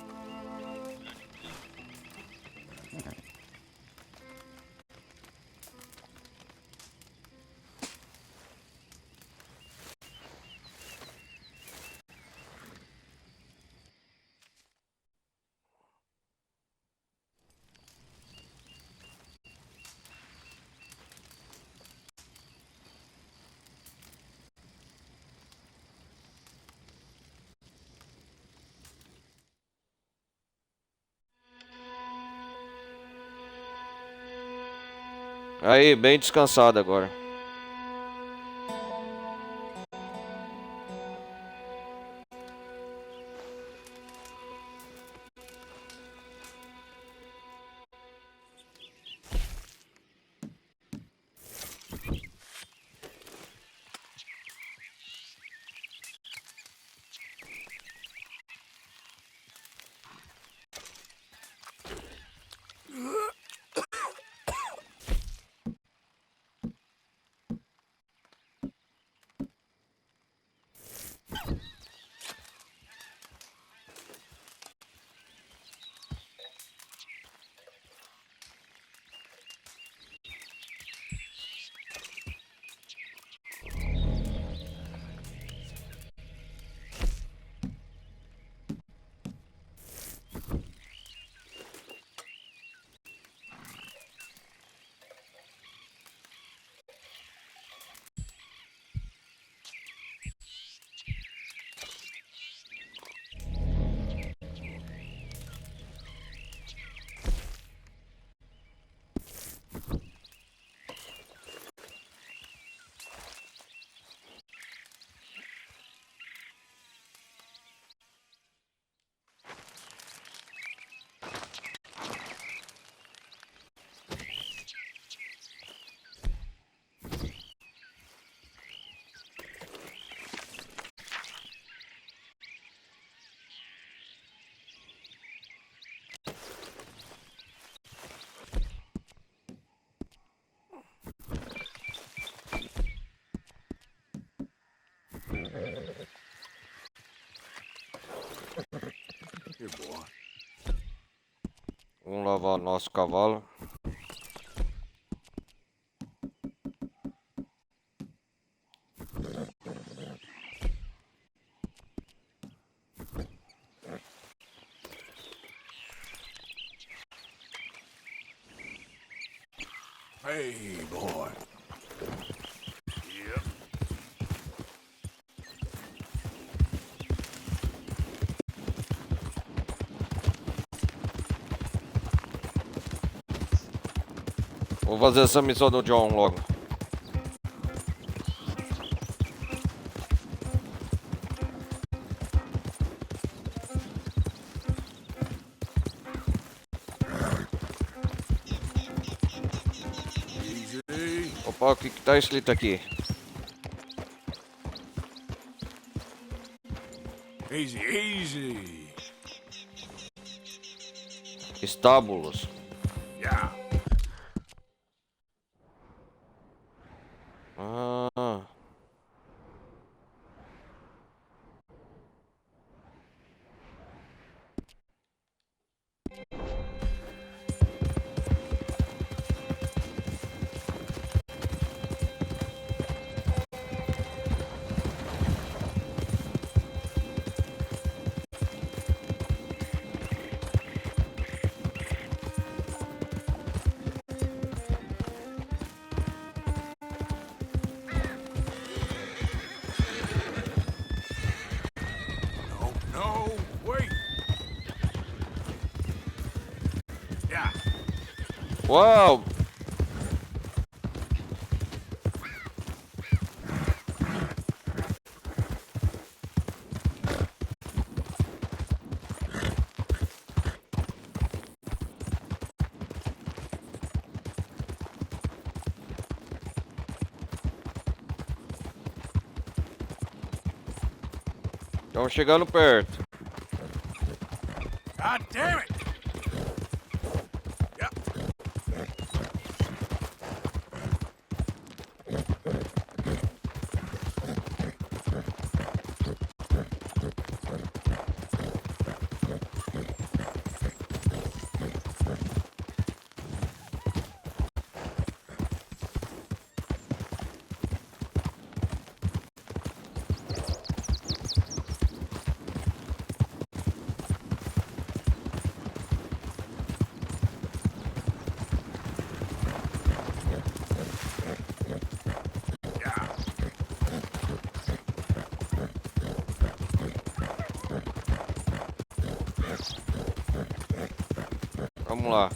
Aí, bem descansado agora.
Here, boy.
Vamos lavar nosso cavalo.
Hey, boy. Yep.
Vou fazer essa missão do John logo.
Easy.
Opa, o que que tá escrito aqui?
Easy, easy.
Estábulos.
Yeah.
Ah.
No, no, wait. Yeah.
Uau! Estamos chegando perto.
God damn it. Yeah.
Vamos lá.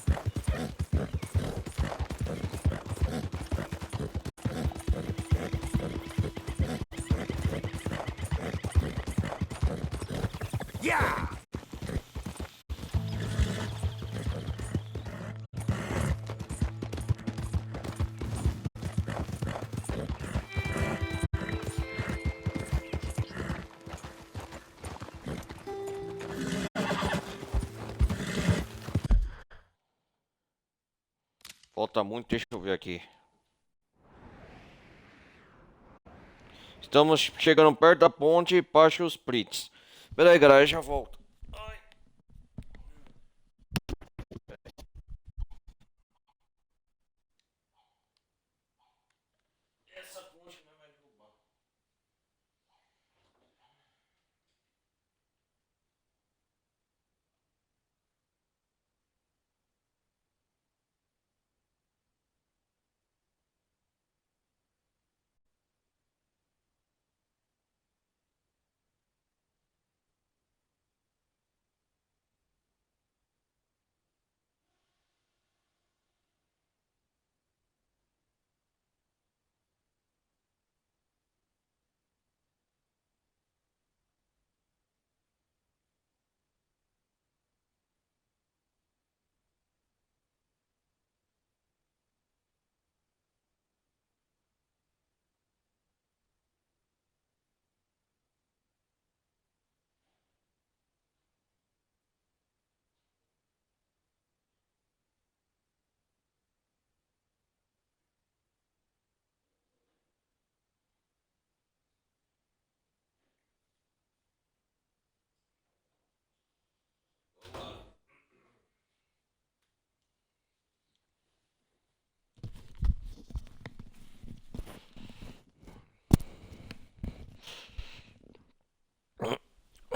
Yeah.
Falta muito, deixa eu ver aqui. Estamos chegando perto da ponte Pachos Pritz. Pera aí, galera, já volto. Essa ponte não vai derrubar.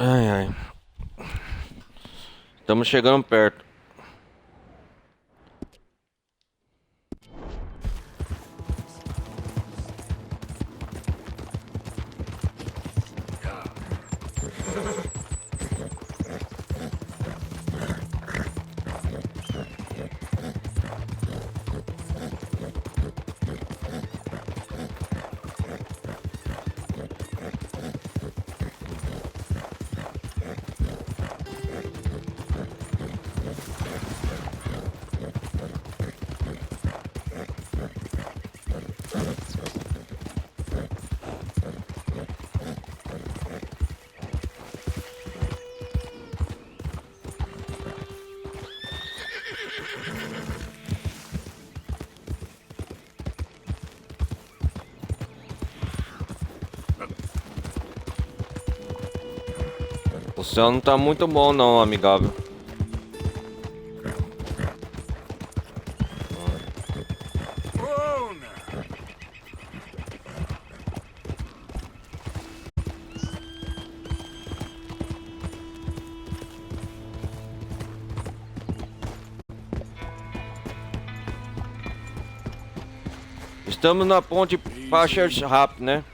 Ai, ai. Estamos chegando perto. O céu não tá muito bom não, amigável. Estamos na ponte Pashers Rap, né?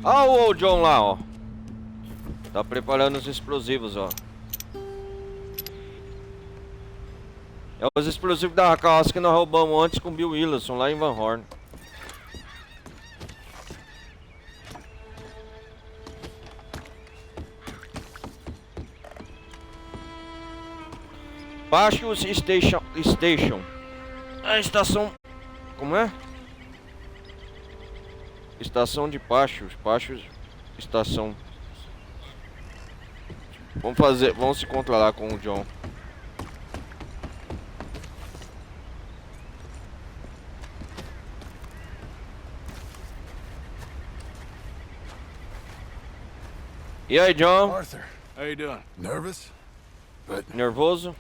Ah, o John lá, ó. Tá preparando os explosivos, ó. É os explosivos da carroça que nós roubamos antes com Bill Wilson lá em Van Horn. Pashos Station. A estação... Como é? Estação de Pashos. Pashos Estação. Vamos se controlar com o John. E aí, John?
Arthur, how you doing? Nervous? But
Nervoso?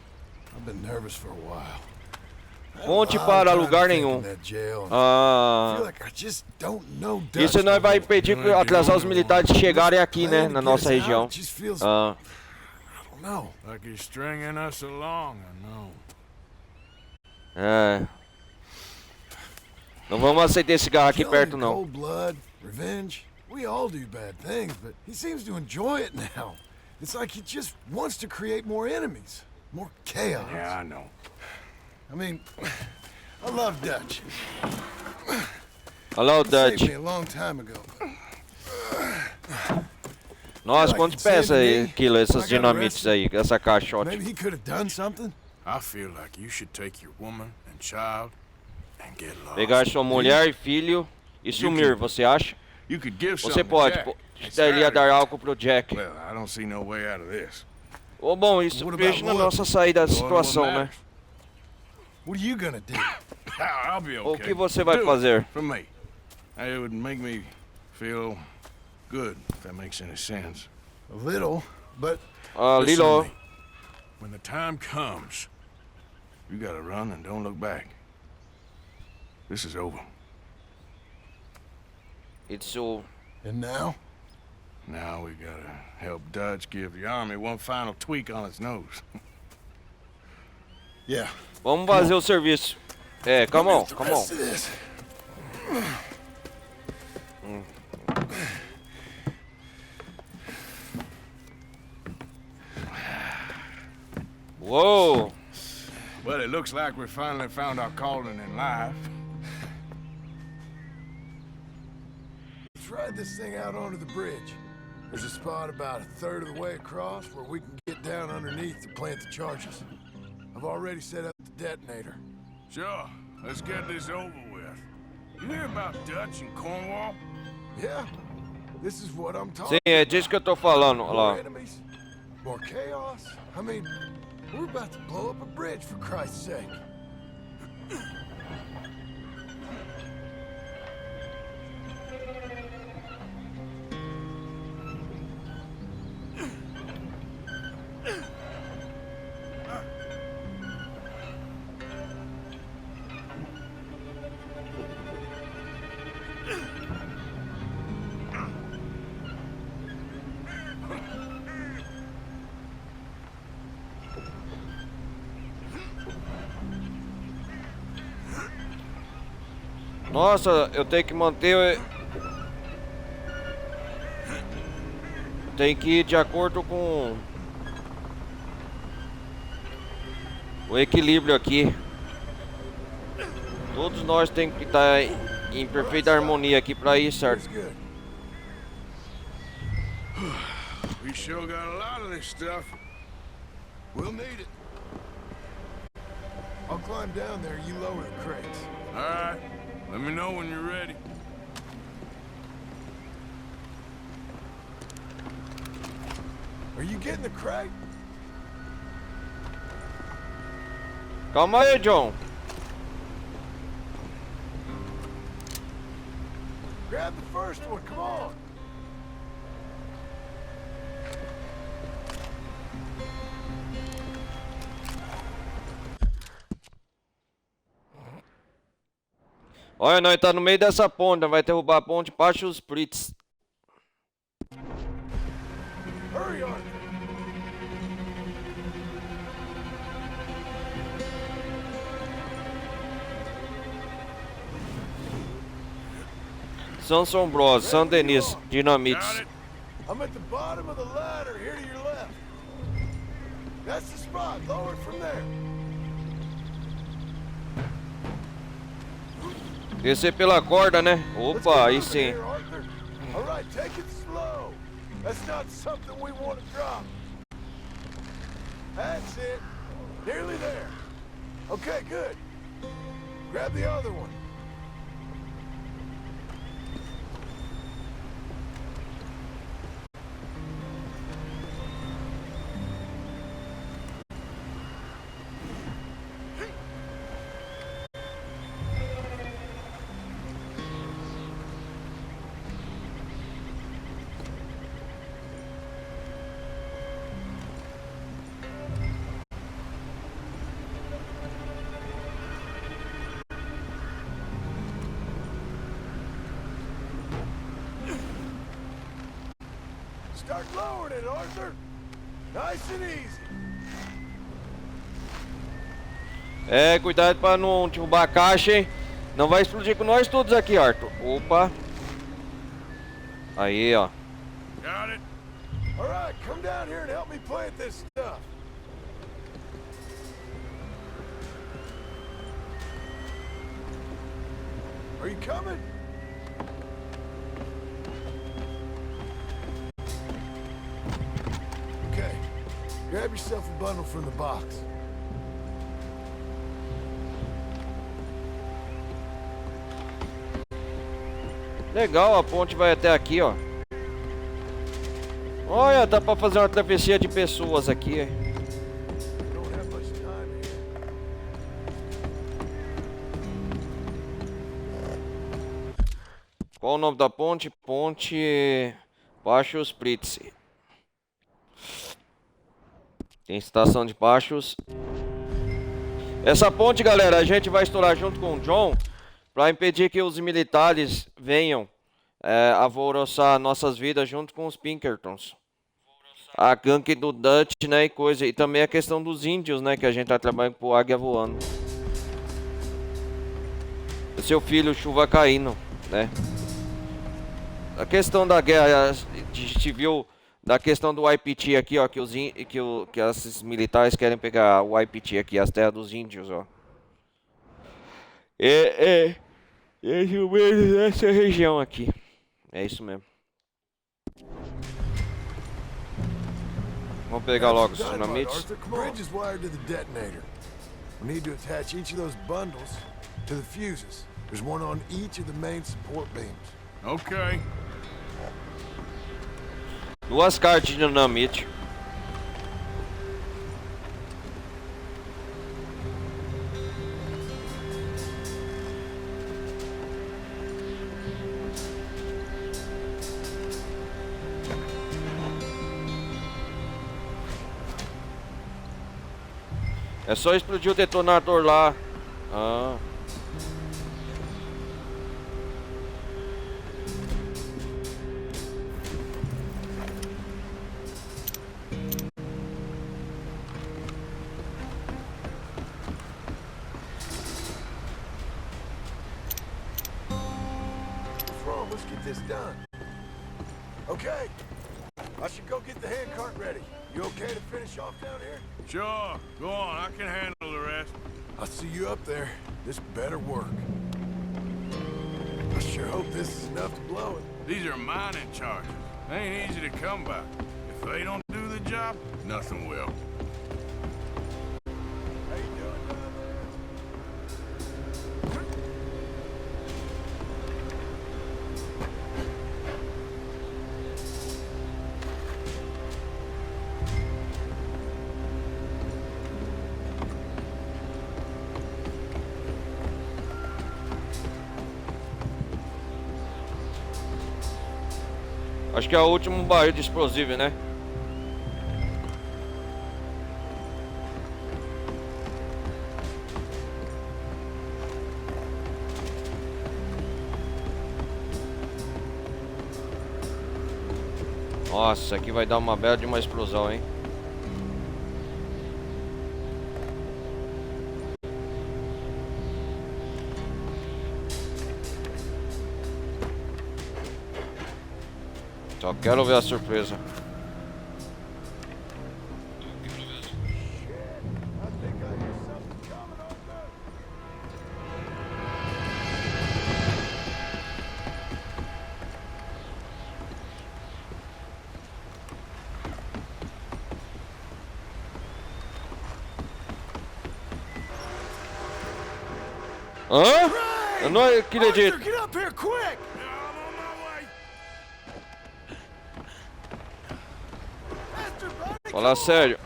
I've been nervous for a while.
Ponte para lugar nenhum. Ah, isso nós vai impedir que atrasar os militares de chegarem aqui, né, na nossa região. Ah.
Like he's stringing us along, I know.
É. Não vamos aceitar esse carro aqui perto, não.
Cold blood, revenge. We all do bad things, but he seems to enjoy it now. It's like he just wants to create more enemies, more chaos. Yeah, I know. I mean, I love Dutch.
Hello, Dutch.
Saved me a long time ago.
Nossa, quantos peças aí, Kilo, essas dinamites aí, essa caixote?
Maybe he could have done something. I feel like you should take your woman and child and get lost.
Pegar sua mulher e filho e sumir, você acha? Você pode, ele ia dar álcool pro Jack.
Well, I don't see no way out of this.
Ô, bom, isso vejo na nossa saída da situação, né?
What are you gonna do? I'll be okay.
O que você vai fazer?
For me. It would make me feel good, if that makes any sense. A little, but
Lilo.
When the time comes, you gotta run and don't look back. This is over.
It's so.
And now? Now we gotta help Dutch give the army one final tweak on its nose. Yeah.
Vamos fazer o serviço. É, come on, come on. Whoa.
Well, it looks like we finally found our calling in life. Let's ride this thing out onto the bridge. There's a spot about a third of the way across where we can get down underneath to plant the charges. I've already set up the detonator. Sure. Let's get this over with. You hear about Dutch and Cornwall? Yeah. This is what I'm talking
Sim, é disso que eu tô falando, olha lá.
enemies, more chaos. I mean, we're about to blow up a bridge, for Christ's sake.
Nossa, eu tenho que manter... Tem que ir de acordo com... o equilíbrio aqui. Todos nós temos que estar em perfeita harmonia aqui pra ir, certo?
We sure got a lot of this stuff.
We'll need it. I'll climb down there, you lower the crates.
All right. Let me know when you're ready.
Are you getting the crate?
Calma aí, John.
Grab the first one, come on.
Olha, nós tá no meio dessa ponte, vai derrubar a ponte baixo os Spritz.
Hurry, Arthur.
São Sombrosos, São Denis, Dinamites.
I'm at the bottom of the ladder, here to your left. That's the spot, lower it from there.
Descer pela corda, né? Opa, aí sim.
All right, take it slow. That's not something we want to drop. That's it. Nearly there. Okay, good. Grab the other one. Start lowering it, Arthur. Nice and easy.
É, cuidado pra não derrubar a caixa, hein? Não vai explodir com nós todos aqui, Arthur. Opa. Aí, ó.
Got it.
All right, come down here and help me plant this stuff. Are you coming? Okay. Grab yourself a bundle from the box.
Legal, a ponte vai até aqui, ó. Olha, dá pra fazer uma travessia de pessoas aqui. Qual o nome da ponte? Ponte Baixo Spritz. Tem estação de baixos. Essa ponte, galera, a gente vai estourar junto com o John para impedir que os militares venham alvoroçar nossas vidas junto com os Pinkertons. A gangue do Dutch, né, e coisa. E também a questão dos índios, né, que a gente tá trabalhando com Águia Voando. Seu filho, chuva caindo, né. A questão da guerra, a gente viu da questão do IPT aqui, ó, que esses militares querem pegar o IPT aqui, as terras dos índios, ó. Essa região aqui. É isso mesmo. Vamos pegar logo os dinamites.
Bridge is wired to the detonator. We need to attach each of those bundles to the fuses. There's one on each of the main support beams.
Okay.
Duas cartas de dinamite. É só explodir o detonador lá. Ah.
let's get this done. Okay. I should go get the handcart ready. You okay to finish off down here?
Sure, go on, I can handle the rest.
I'll see you up there. This better work. I sure hope this is enough to blow it.
These are mining charges. They ain't easy to come by. If they don't do the job, nothing will.
How you doing down there?
Acho que é o último barril de explosivo, né? Nossa, aqui vai dar uma bela de uma explosão, hein? Só quero ver a surpresa. Hã? Eu não acredito.
Get up here quick!
Fala sério.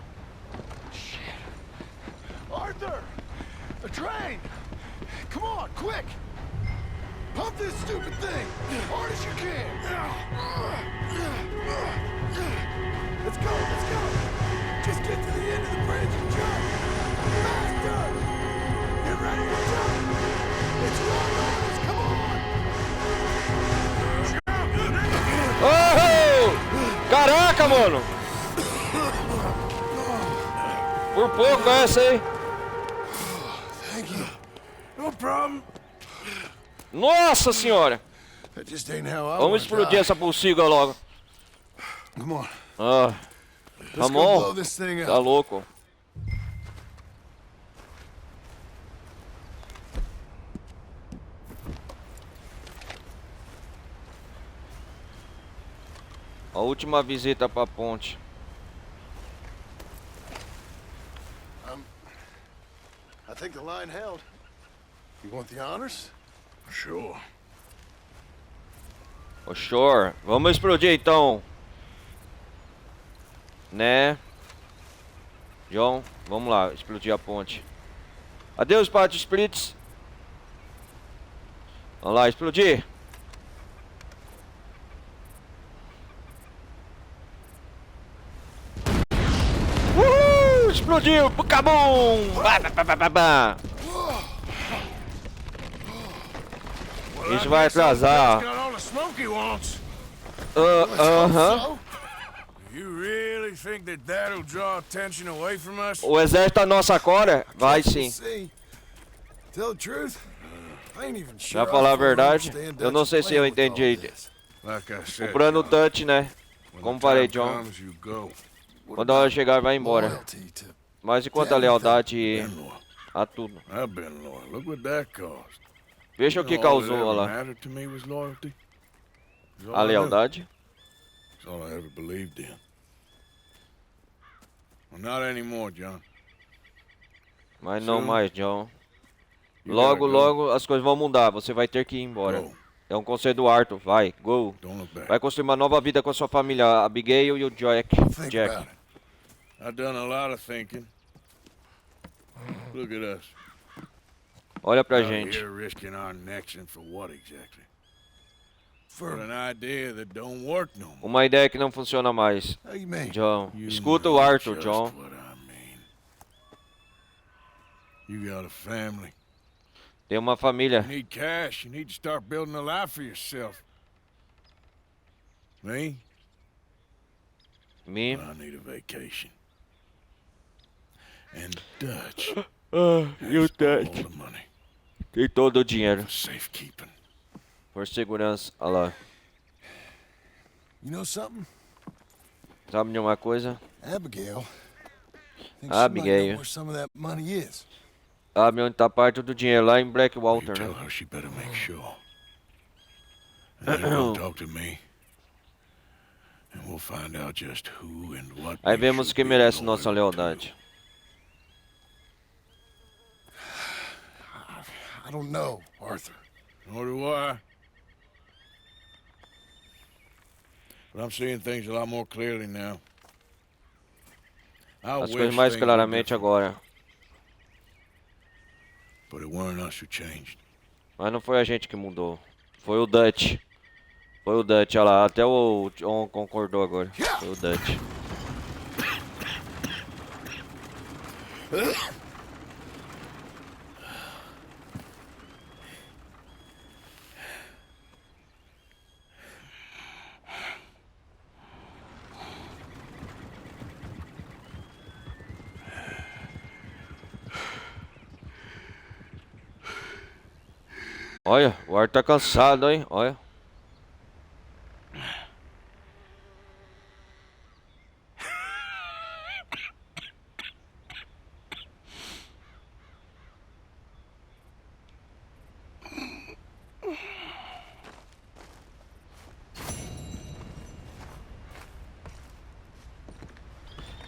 Arthur! The train! Come on, quick! Pump this stupid thing! Hard as you can! Let's go, let's go! Just get to the end of the bridge and jump! Faster! Get ready to jump! It's long arms, come on!
Oh! Caraca, mano! Por pouco essa aí.
Thank you. No problem.
Nossa senhora!
That just ain't how I
Vamos
wanna
explodir
die.
essa pulsiga logo.
Come on.
Ah,
Let's go blow
Ramon,
this thing
tá
up.
louco. A última visita pra ponte.
I think the line held. You want the honors?
Sure.
Ô, sure. Vamos explodir então. Né? John, vamos lá, explodir a ponte. Adeus, Pátio Spritz. Vamos lá, explodir. Uhul! Explodiu! Cabum! Isso vai atrasar. Aham.
You really think that that'll draw attention away from us?
O exército à nossa cora? Vai sim.
Tell the truth, I ain't even sure.
Pra falar a verdade, eu não sei se eu entendi
Like I said,
o plano Dutch, né? Como falei, John. Quando a hora chegar, vai embora. Mas enquanto a lealdade a tudo.
I've been loyal. Look what that cost.
Veja o que causou lá. A lealdade.
That's all I ever believed in. Well, not anymore, John.
Mas não mais, John. Logo, logo as coisas vão mudar. Você vai ter que ir embora. É um conselho do Arthur. Vai, go. Vai construir uma nova vida com a sua família, a Abigail e o Jack.
I've done a lot of thinking. Look at us.
Olha pra
Out
gente.
here risking our necks and for what exactly? For an idea that don't work no more.
Uma ideia que não funciona mais. John, escuta o Arthur, John.
You got a family.
Tem uma família.
You need cash. You need to start building a life for yourself. Me?
Me?
I need a vacation. And Dutch.
E o Dutch? Tem todo o dinheiro. Por segurança. Olha lá.
You know something?
Sabe de uma coisa?
Abigail. Thinks she might
Abigail.
know where some of that money is.
Sabe onde tá parte do dinheiro? Lá em Blackwater,
Tell
né?
her she better make sure. And then come talk to me. And we'll find out just who and what.
Aí vemos quem merece nossa lealdade.
I don't know, Arthur.
Nor do I. But I'm seeing things a lot more clearly now. I
As
wish
coisas mais
things were
claramente
different,
agora.
but it weren't us who changed.
Mas não foi a gente que mudou. Foi o Dutch. Foi o Dutch, olha lá. Até o John concordou agora. Foi o Dutch. Olha, o ar tá cansado, hein? Olha.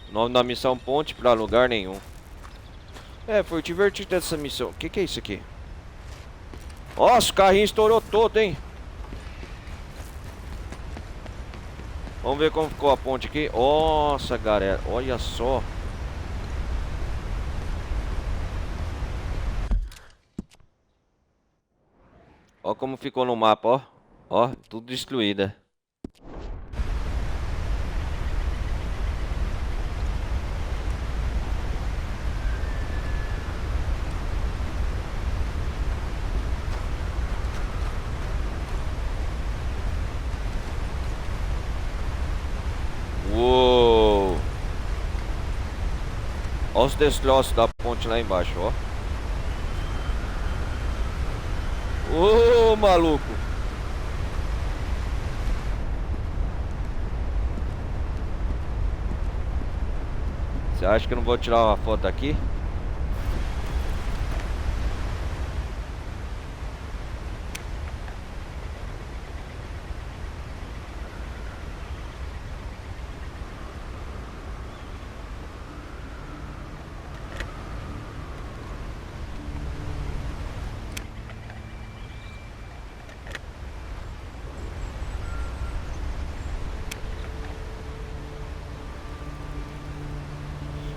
O nome da missão Ponte pra lugar nenhum. É, foi divertido essa missão. O que é isso aqui? Nossa, o carrinho estourou todo, hein? Vamos ver como ficou a ponte aqui. Nossa, galera, olha só. Olha como ficou no mapa, ó. Ó, tudo destruída. Uou! Olha os destroços da ponte lá embaixo, ó. Ô, maluco! Você acha que eu não vou tirar uma foto aqui?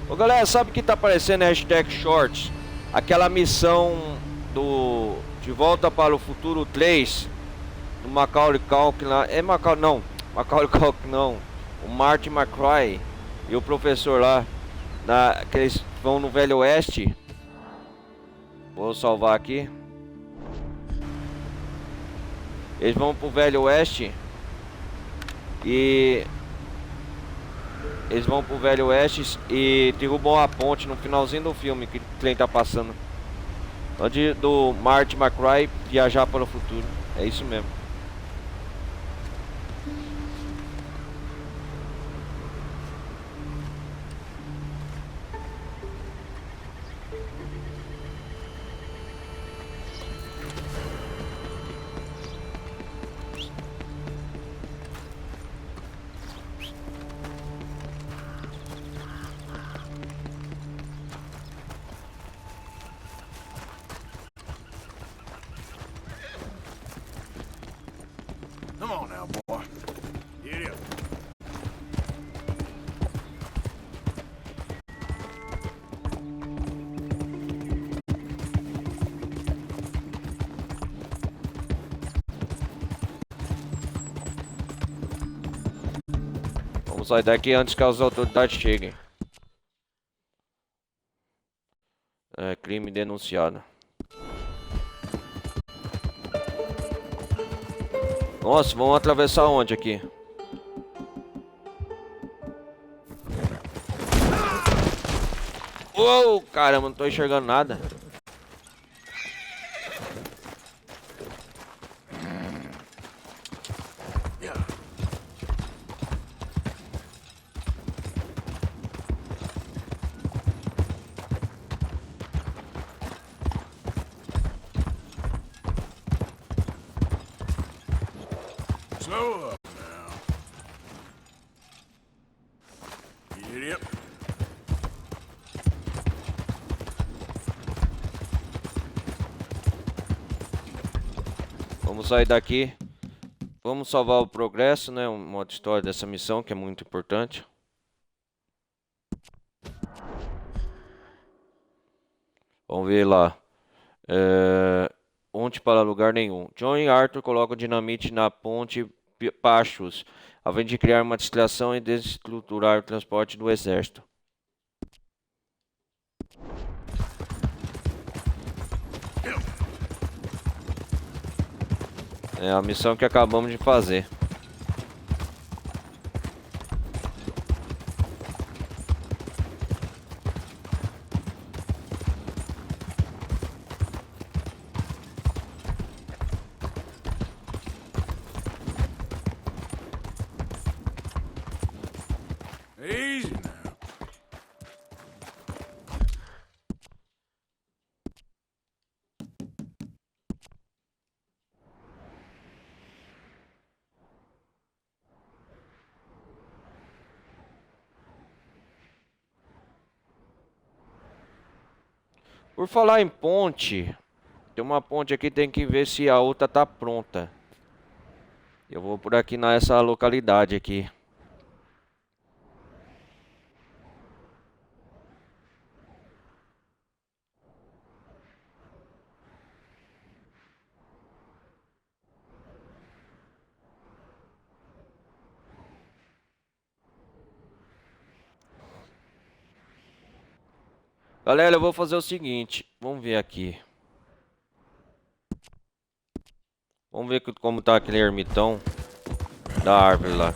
Ô galera, sabe o que tá aparecendo na hashtag Shorts? Aquela missão do De Volta para o Futuro 3 do Macaulay Culkin lá. É Macaulay, não, Macaulay Culkin não. O Marty McFly e o professor lá que eles vão no Velho Oeste. Vou salvar aqui. Eles vão pro Velho Oeste e eles vão pro Velho Oeste e derrubam a ponte no finalzinho do filme que o trem tá passando. Onde do Marty McFly viajar para o futuro. É isso mesmo.
Come on now, boy. Get up.
Vamos sair daqui antes que as autoridades cheguem. É, crime denunciado. Nossa, vamos atravessar onde aqui? Uou, caramba, não tô enxergando nada.
Slow up now. Giddy up.
Vamos sair daqui. Vamos salvar o progresso, né? Um modo história dessa missão que é muito importante. Vamos ver lá. Ponte para lugar nenhum. John e Arthur colocam dinamite na ponte Pachos, a fim de criar uma distração e desestruturar o transporte do exército. É a missão que acabamos de fazer.
Easy now.
Por falar em ponte, tem uma ponte aqui, tem que ver se a outra tá pronta. Eu vou por aqui nessa localidade aqui. Galera, eu vou fazer o seguinte. Vamos ver aqui. Vamos ver como tá aquele ermitão da árvore lá.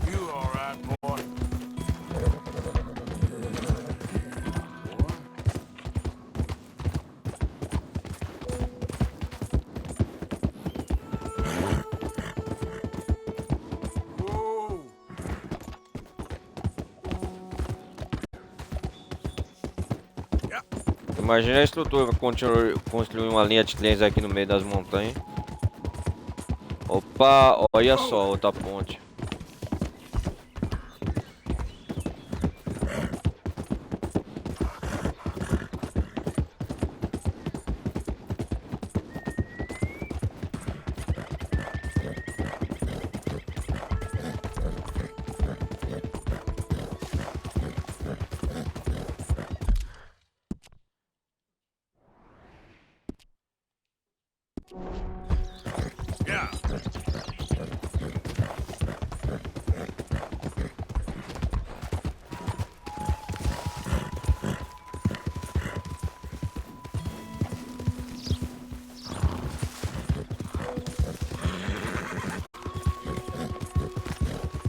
You all right, boy? Whoa.
Imagina a estrutura para construir uma linha de trens aqui no meio das montanhas. Opa, olha só outra ponte.
Yeah.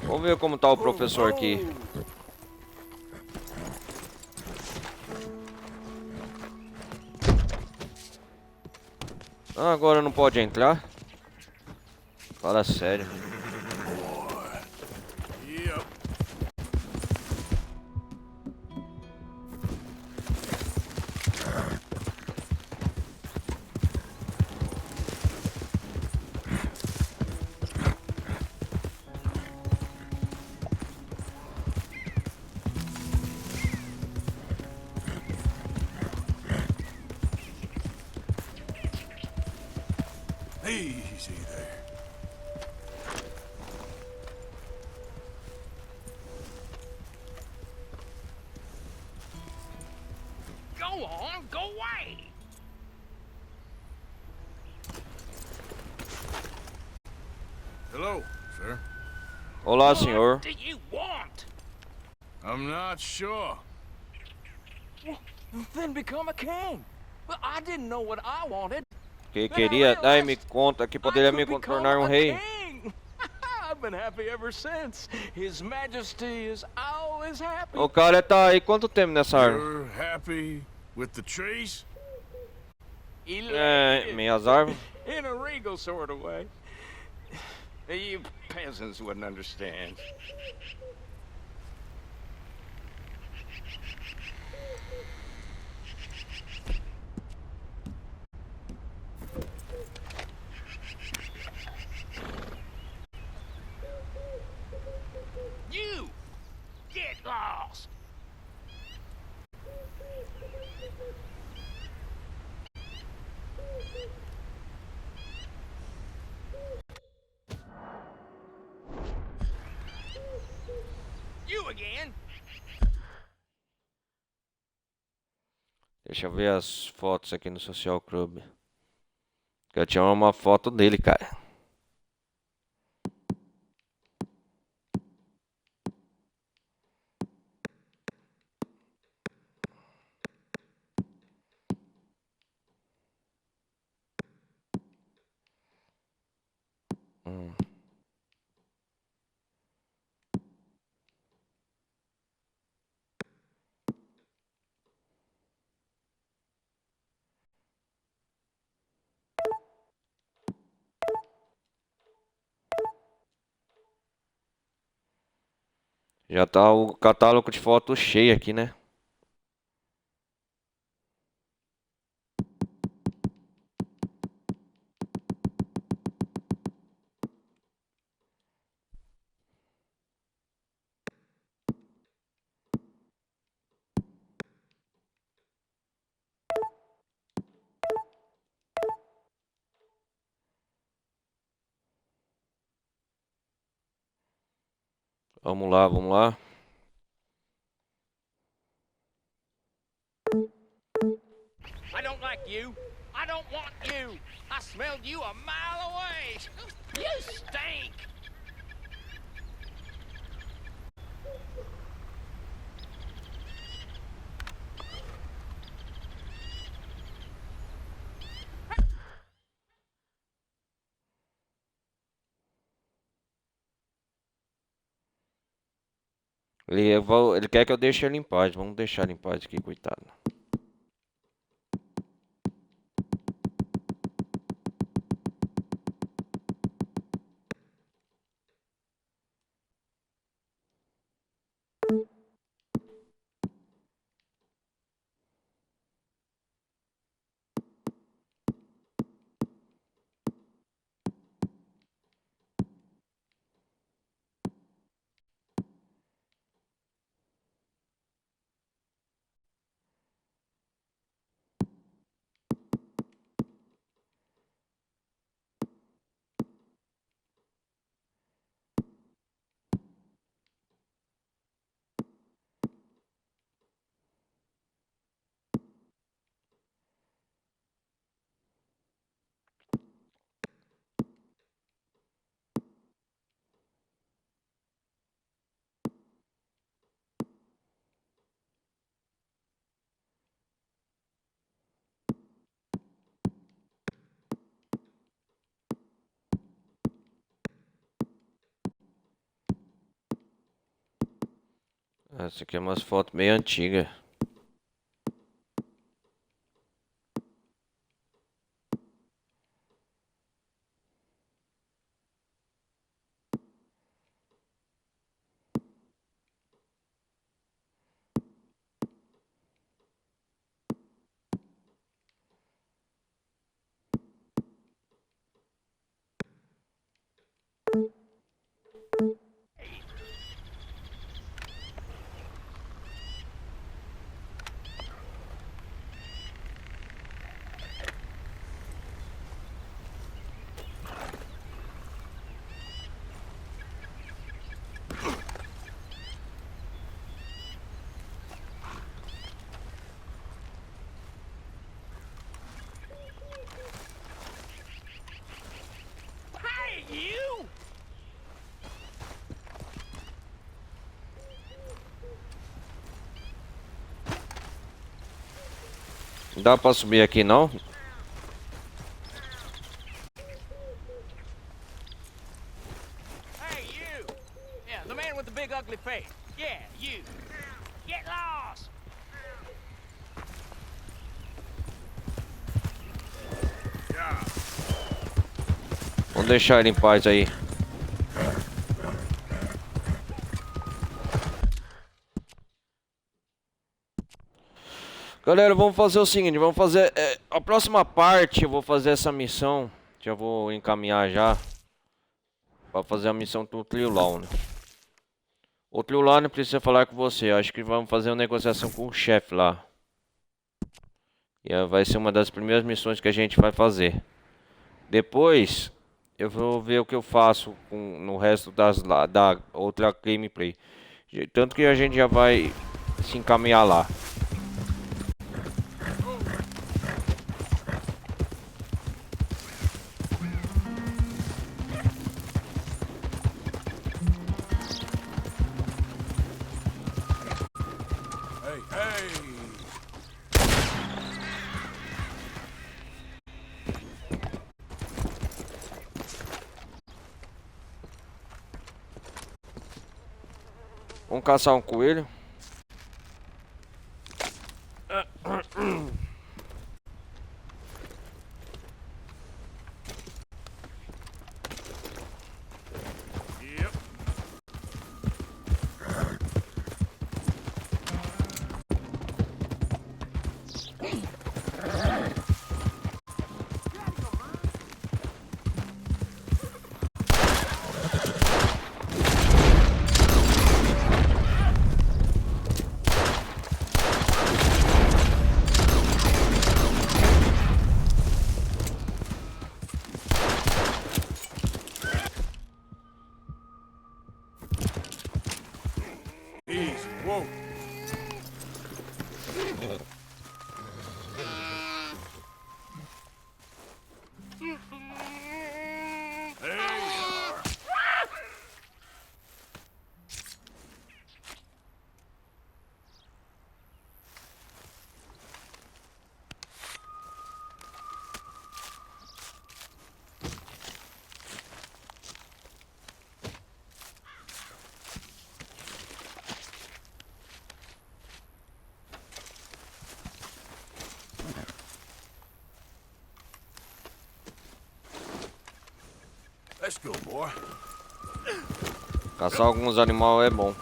Vamos ver como tá o professor aqui. Ah, agora não pode entrar? Fala sério.
Yep. Easy there.
Go on, go away.
Hello, sir.
Olá, senhor.
What do you want?
I'm not sure.
Then become a king. Well, I didn't know what I wanted.
Que queria, ai, me conta que poderia me tornar um rei.
I've been happy ever since. His Majesty is always happy.
O cara tá aí quanto tempo nessa árvore?
You're happy with the trees?
É, minhas árvores.
In a regal sort of way. You peasants wouldn't understand. You get lost. You again?
Deixa eu ver as fotos aqui no Social Club. Eu tinha uma foto dele, cara. Já tá o catálogo de fotos cheio aqui, né? Vamos lá, vamos lá.
I don't like you. I don't want you. I smelled you a mile away. You stink.
Ele quer que eu deixe ele em paz. Vamos deixar ele em paz aqui, coitado. Essa aqui é umas fotos meio antigas.
Hey, you!
Não dá pra subir aqui não?
Hey, you! Yeah, the man with the big ugly face. Yeah, you. Get lost!
Vamos deixar ele em paz aí. Galera, vamos fazer o seguinte, vamos fazer a próxima parte. Eu vou fazer essa missão. Já vou encaminhar já para fazer a missão do Trio Law, né? O Trio Law não precisa falar com você. Acho que vamos fazer uma negociação com o chefe lá. E vai ser uma das primeiras missões que a gente vai fazer. Depois eu vou ver o que eu faço no resto da outra gameplay. Tanto que a gente já vai se encaminhar lá. Vamos caçar um coelho.
Easy, whoa. There you are. Let's go, boy.
Caçar alguns animais é bom.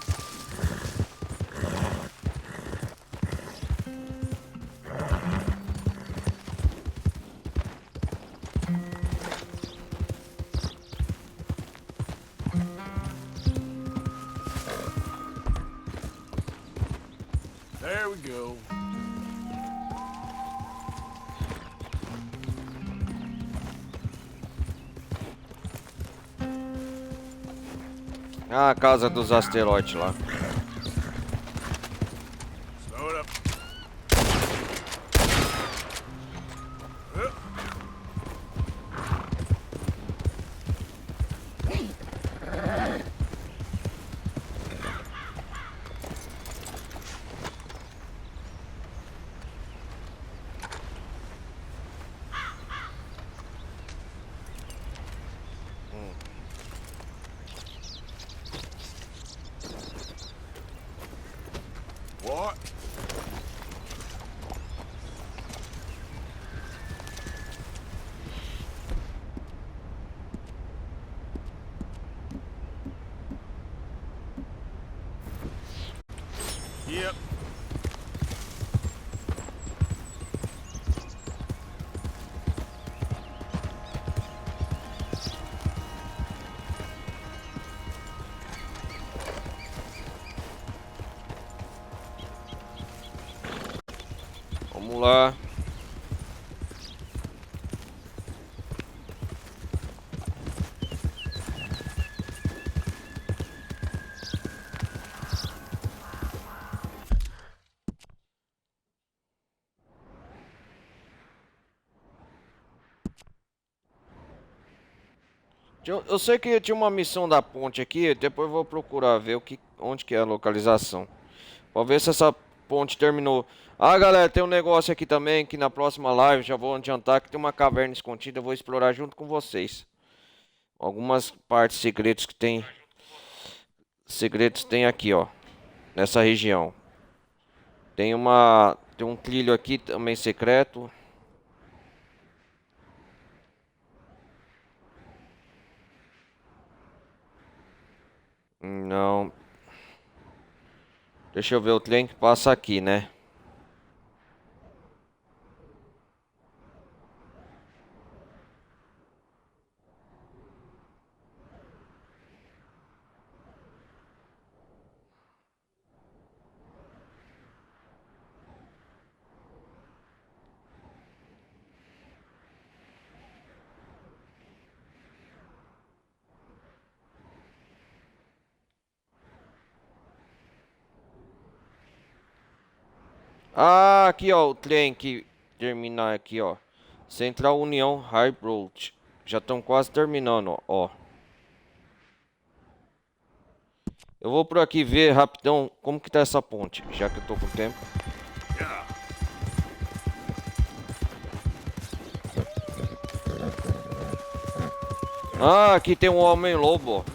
There we go.
Ah, a casa dos asteroides lá.
Slow it up. What? Yep.
Vamos lá. Eu sei que tinha uma missão da ponte aqui, depois eu vou procurar ver onde que é a localização. Pra ver se essa ponte terminou. Ah, galera, tem um negócio aqui também que na próxima live já vou adiantar que tem uma caverna escondida. Eu vou explorar junto com vocês. Algumas partes secretas que tem. Segredos tem aqui, ó. Nessa região. Tem um trilho aqui também secreto. Não. Deixa eu ver o trem que passa aqui, né? Ah, aqui ó, o trem que termina aqui ó. Central União High Road. Já estão quase terminando, ó. Eu vou por aqui ver rapidão como que tá essa ponte, já que eu tô com tempo. Ah, aqui tem um homem-lobo.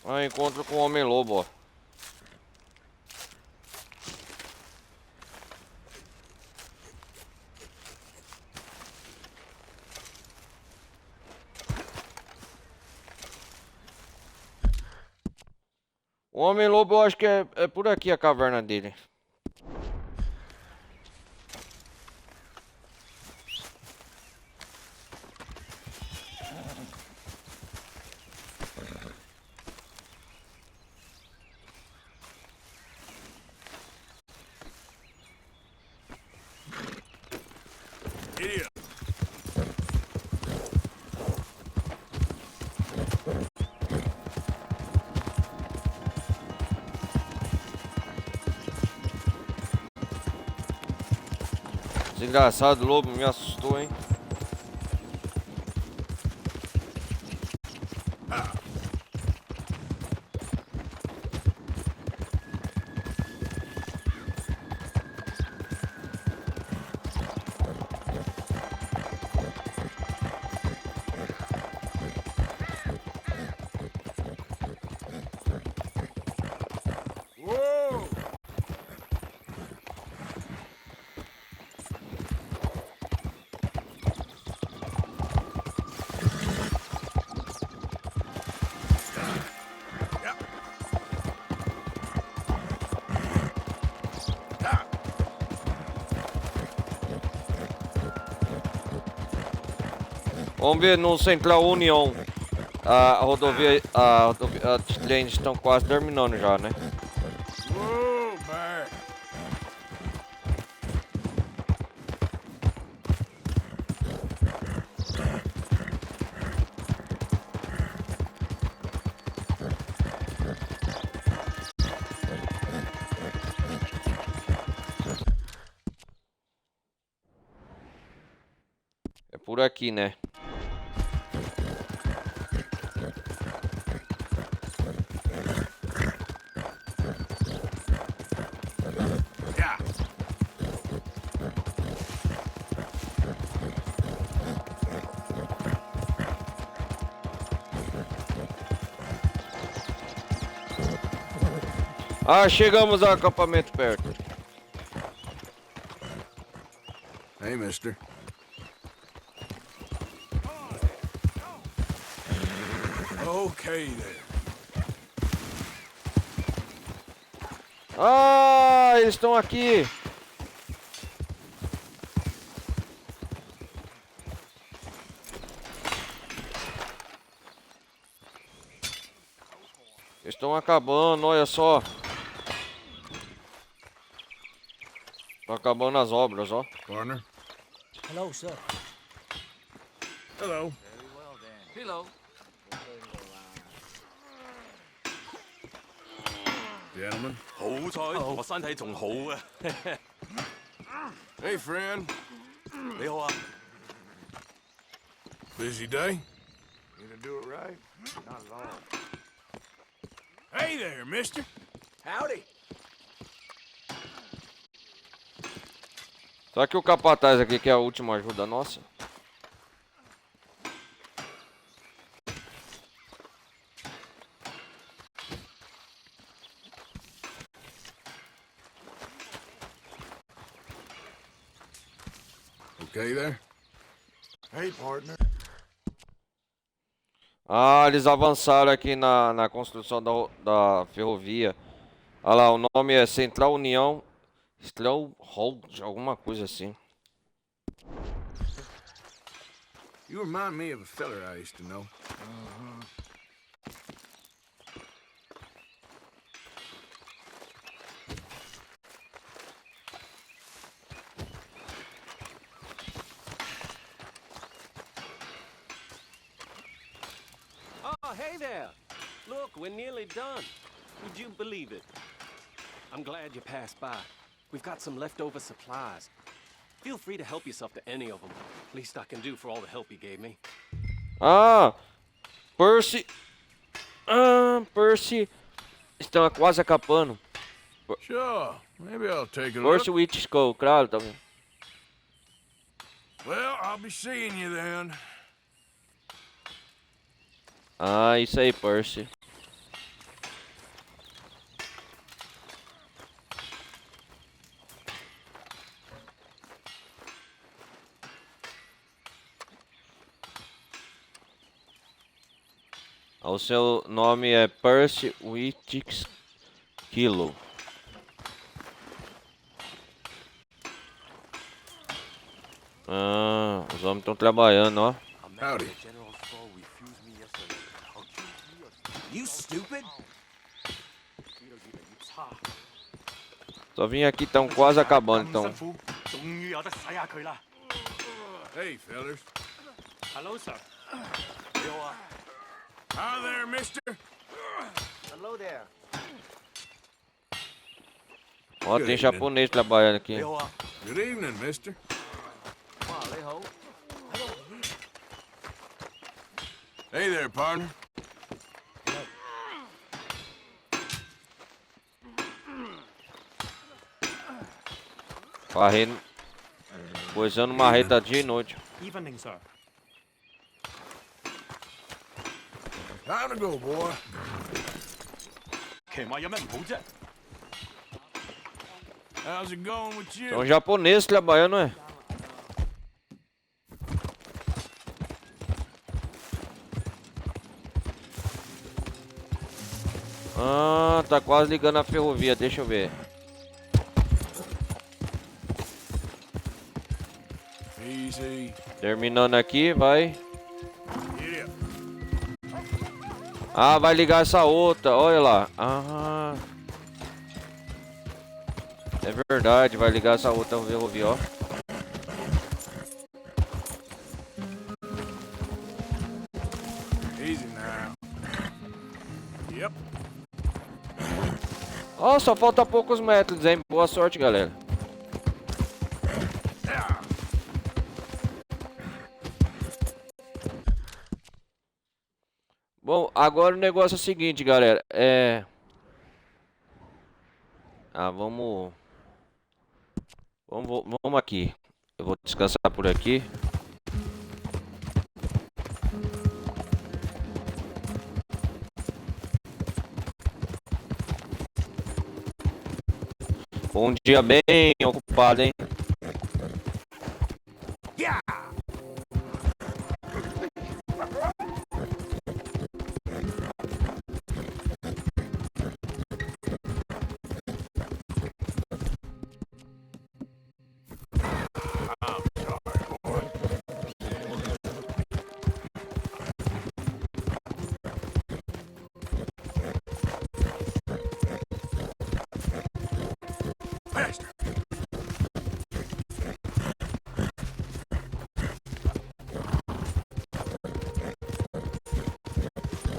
Ah, encontro com o homem-lobo, ó. O homem-lobo eu acho que é por aqui a caverna dele. Desgraçado, o lobo me assustou, hein? Vamos ver no Central União. A rodovia, os trens estão quase terminando já, né? É por aqui, né? Ah, chegamos ao acampamento perto.
Hey, mister. Okay there.
Ah, eles estão aqui. Estão acabando, olha só. Estão acabando as obras, ó.
Partner.
Hello, sir.
Hello.
Hello.
Gentlemen.
好彩我身體仲好啊！
Hey, friend.
你好啊，
Busy day?
You gonna do it right? Not at all.
Hey there, mister.
Howdy.
Será que o capataz aqui quer a última ajuda nossa?
Okay there?
Hey, partner.
Ah, eles avançaram aqui na construção da ferrovia. Olha lá, o nome é Central União Stronghold, alguma coisa assim.
You remind me of a feller I used to know.
Oh, hey there. Look, we're nearly done. Would you believe it? I'm glad you passed by. We've got some leftover supplies. Feel free to help yourself to any of them. Least I can do for all the help you gave me.
Ah, Percy. Ah, Percy. Estão quase acabando.
Sure. Maybe I'll take a
Percy
look.
Whiteskull, claro, tá vendo?
Well, I'll be seeing you then.
Ah, isso aí, Percy. O seu nome é Percy Whiteskull. Ah, os homens estão trabalhando, ó.
Howdy.
You stupid?
Só vim aqui, estão quase acabando, então.
Hey, fellers.
Hello, sir.
Hi there, mister.
Hello there.
Ó, tem japonês trabalhando aqui.
Good evening, mister. Hey there, partner.
Varrendo. Coisando marreta dia e noite.
Evening, sir.
Time to go, boy.
騎馬有咩唔好啫？
How's it going with you?
São japoneses trabalhando, é? Ah, tá quase ligando a ferrovia, deixa eu ver.
Easy.
Terminando aqui, vai.
Yeah.
Ah, vai ligar essa outra, olha lá. Ah. É verdade, vai ligar essa outra ferrovia, ó.
Easy now. Yep.
Ó, só falta poucos metros, hein? Boa sorte, galera. Bom, agora o negócio é o seguinte, galera. Ah, vamos aqui. Eu vou descansar por aqui. Um dia bem ocupado, hein?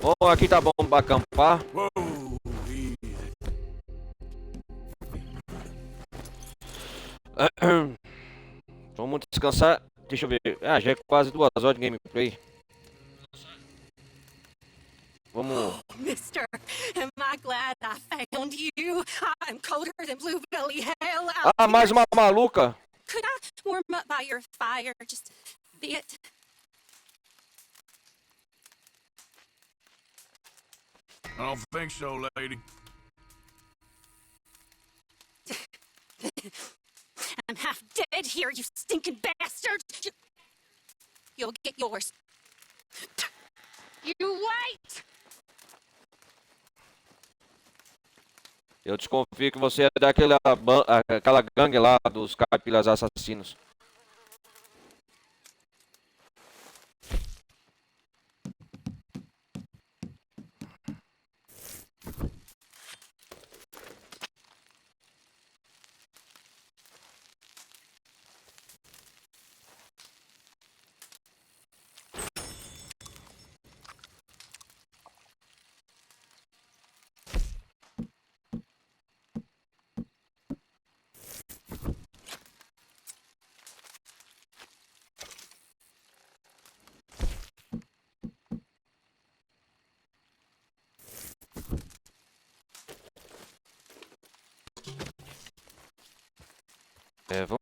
Bom, aqui tá bom pra acampar. Vamos descansar. Deixa eu ver. Ah, já é quase 2 horas de gameplay. Vamos.
Mister, am I glad I found you? I'm colder than blue belly hell out
Ah, mais
here.
uma maluca.
Could I warm up by your fire just a bit?
I don't think so, lady.
I'm half dead here, you stinking bastard! You'll get yours. You wait!
Eu desconfio que você é daquela aquela gangue lá dos caipiras assassinos.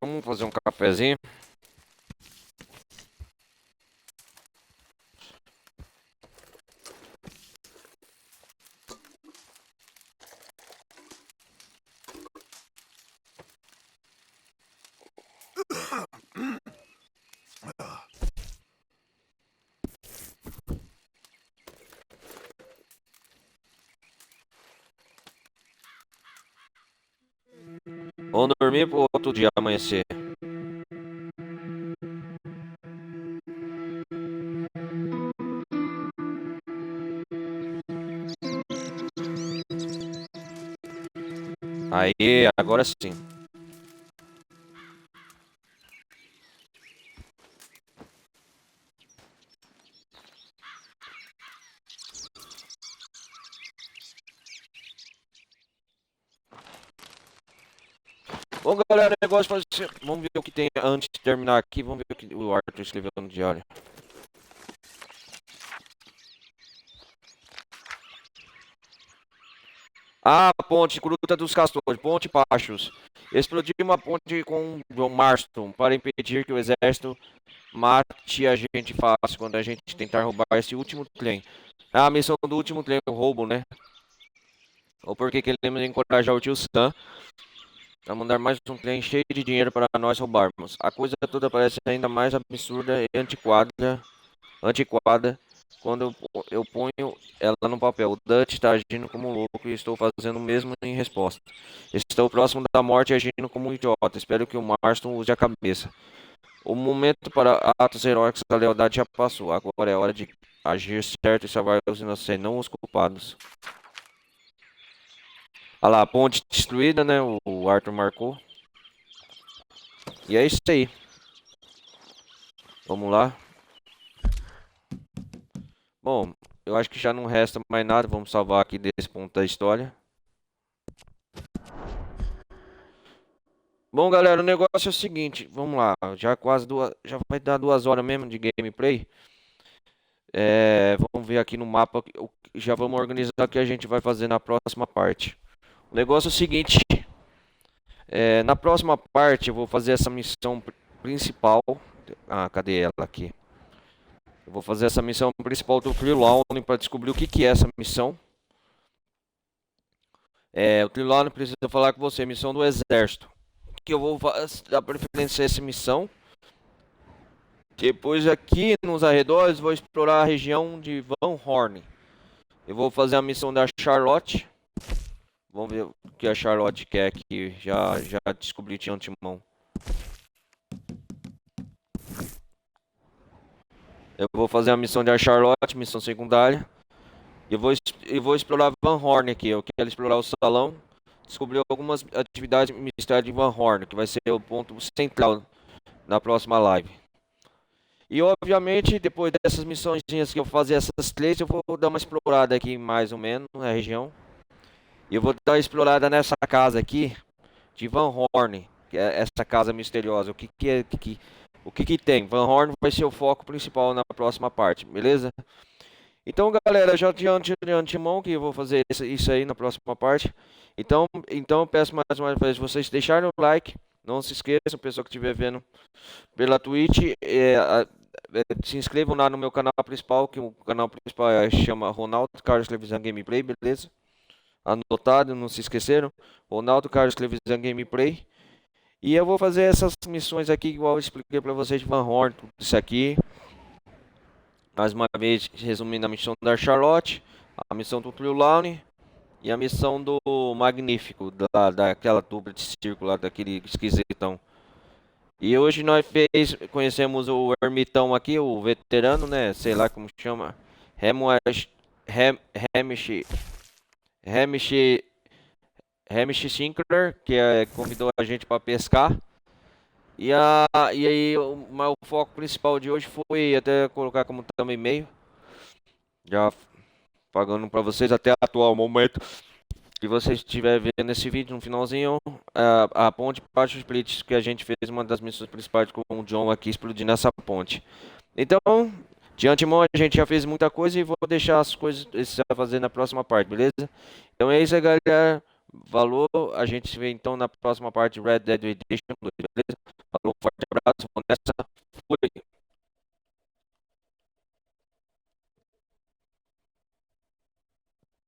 Vamos fazer um cafezinho. Vamos dormir pro outro dia amanhecer. Aí, agora sim. Bom, galera, o negócio faz assim. Vamos ver o que tem antes de terminar aqui. Vamos ver o que o Arthur escreveu no diário. Ah, ponte, Gruta dos Castores, Ponte Pachos. Explodiu uma ponte com John Marston para impedir que o exército mate a gente fácil quando a gente tentar roubar esse último trem. Ah, a missão do último trem, o roubo, né? Ou porque queremos encorajar o tio Sam a mandar mais um trem cheio de dinheiro para nós roubarmos. A coisa toda parece ainda mais absurda e antiquada quando eu ponho ela no papel. O Dutch está agindo como um louco e estou fazendo o mesmo em resposta. Estou próximo da morte e agindo como um idiota. Espero que o Marston use a cabeça. O momento para atos heróicos da lealdade já passou. Agora é hora de agir certo e salvar os inocentes, não os culpados. Olha lá, a ponte destruída, né? O Arthur marcou. E é isso aí. Vamos lá. Bom, eu acho que já não resta mais nada. Vamos salvar aqui desse ponto da história. Bom, galera, o negócio é o seguinte. Vamos lá. Já vai dar 2 horas mesmo de gameplay. Vamos ver aqui no mapa. Já vamos organizar o que a gente vai fazer na próxima parte. O negócio é o seguinte. Na próxima parte eu vou fazer essa missão principal. Ah, cadê ela aqui? Eu vou fazer essa missão principal do Trelawney para descobrir o que é essa missão. O Trelawney precisa falar com você. Missão do exército. Que eu vou dar preferência a essa missão. Depois aqui nos arredores vou explorar a região de Van Horn. Eu vou fazer a missão da Charlotte. Vamos ver o que a Charlotte quer aqui. Já descobri de antemão. Eu vou fazer a missão da Charlotte, missão secundária. Eu vou explorar Van Horn aqui. Eu quero explorar o salão. Descobrir algumas atividades ministérios de Van Horn, que vai ser o ponto central na próxima live. E obviamente, depois dessas missõezinhas que eu fazer essas 3, eu vou dar uma explorada aqui mais ou menos na região. E eu vou dar uma explorada nessa casa aqui de Van Horn, que é essa casa misteriosa. O que que tem? Van Horn vai ser o foco principal na próxima parte, beleza? Então, galera, já de antemão que eu vou fazer isso aí na próxima parte. Então eu peço mais uma vez vocês deixarem o like. Não se esqueçam, pessoal que estiver vendo pela Twitch, se inscrevam lá no meu canal principal, que o canal principal chama Ronaldo Carlos Televisão Gameplay, beleza? Anotado, não se esqueceram? Ronaldo Carlos Televisão Gameplay. E eu vou fazer essas missões aqui, igual eu expliquei pra vocês de Van Horn, tudo isso aqui. Mais uma vez, resumindo a missão da Charlotte, a missão do Trelawney e a missão do Magnífico, daquela dupla de círculo lá, daquele esquisitão. E hoje nós conhecemos o ermitão aqui, o veterano, né? Sei lá como chama. Hamish Sinclair, que convidou a gente para pescar. E aí o foco principal de hoje foi até colocar como também e-mail. Já pagando para vocês até o atual momento que vocês estiverem vendo esse vídeo no finalzinho, a ponte Pacho Split, que a gente fez uma das missões principais com o John aqui explodindo essa ponte. Então, de antemão a gente já fez muita coisa e vou deixar as coisas a fazer na próxima parte, beleza? Então é isso aí, galera. Valeu, a gente se vê então na próxima parte de Red Dead Redemption 2, beleza? Falou,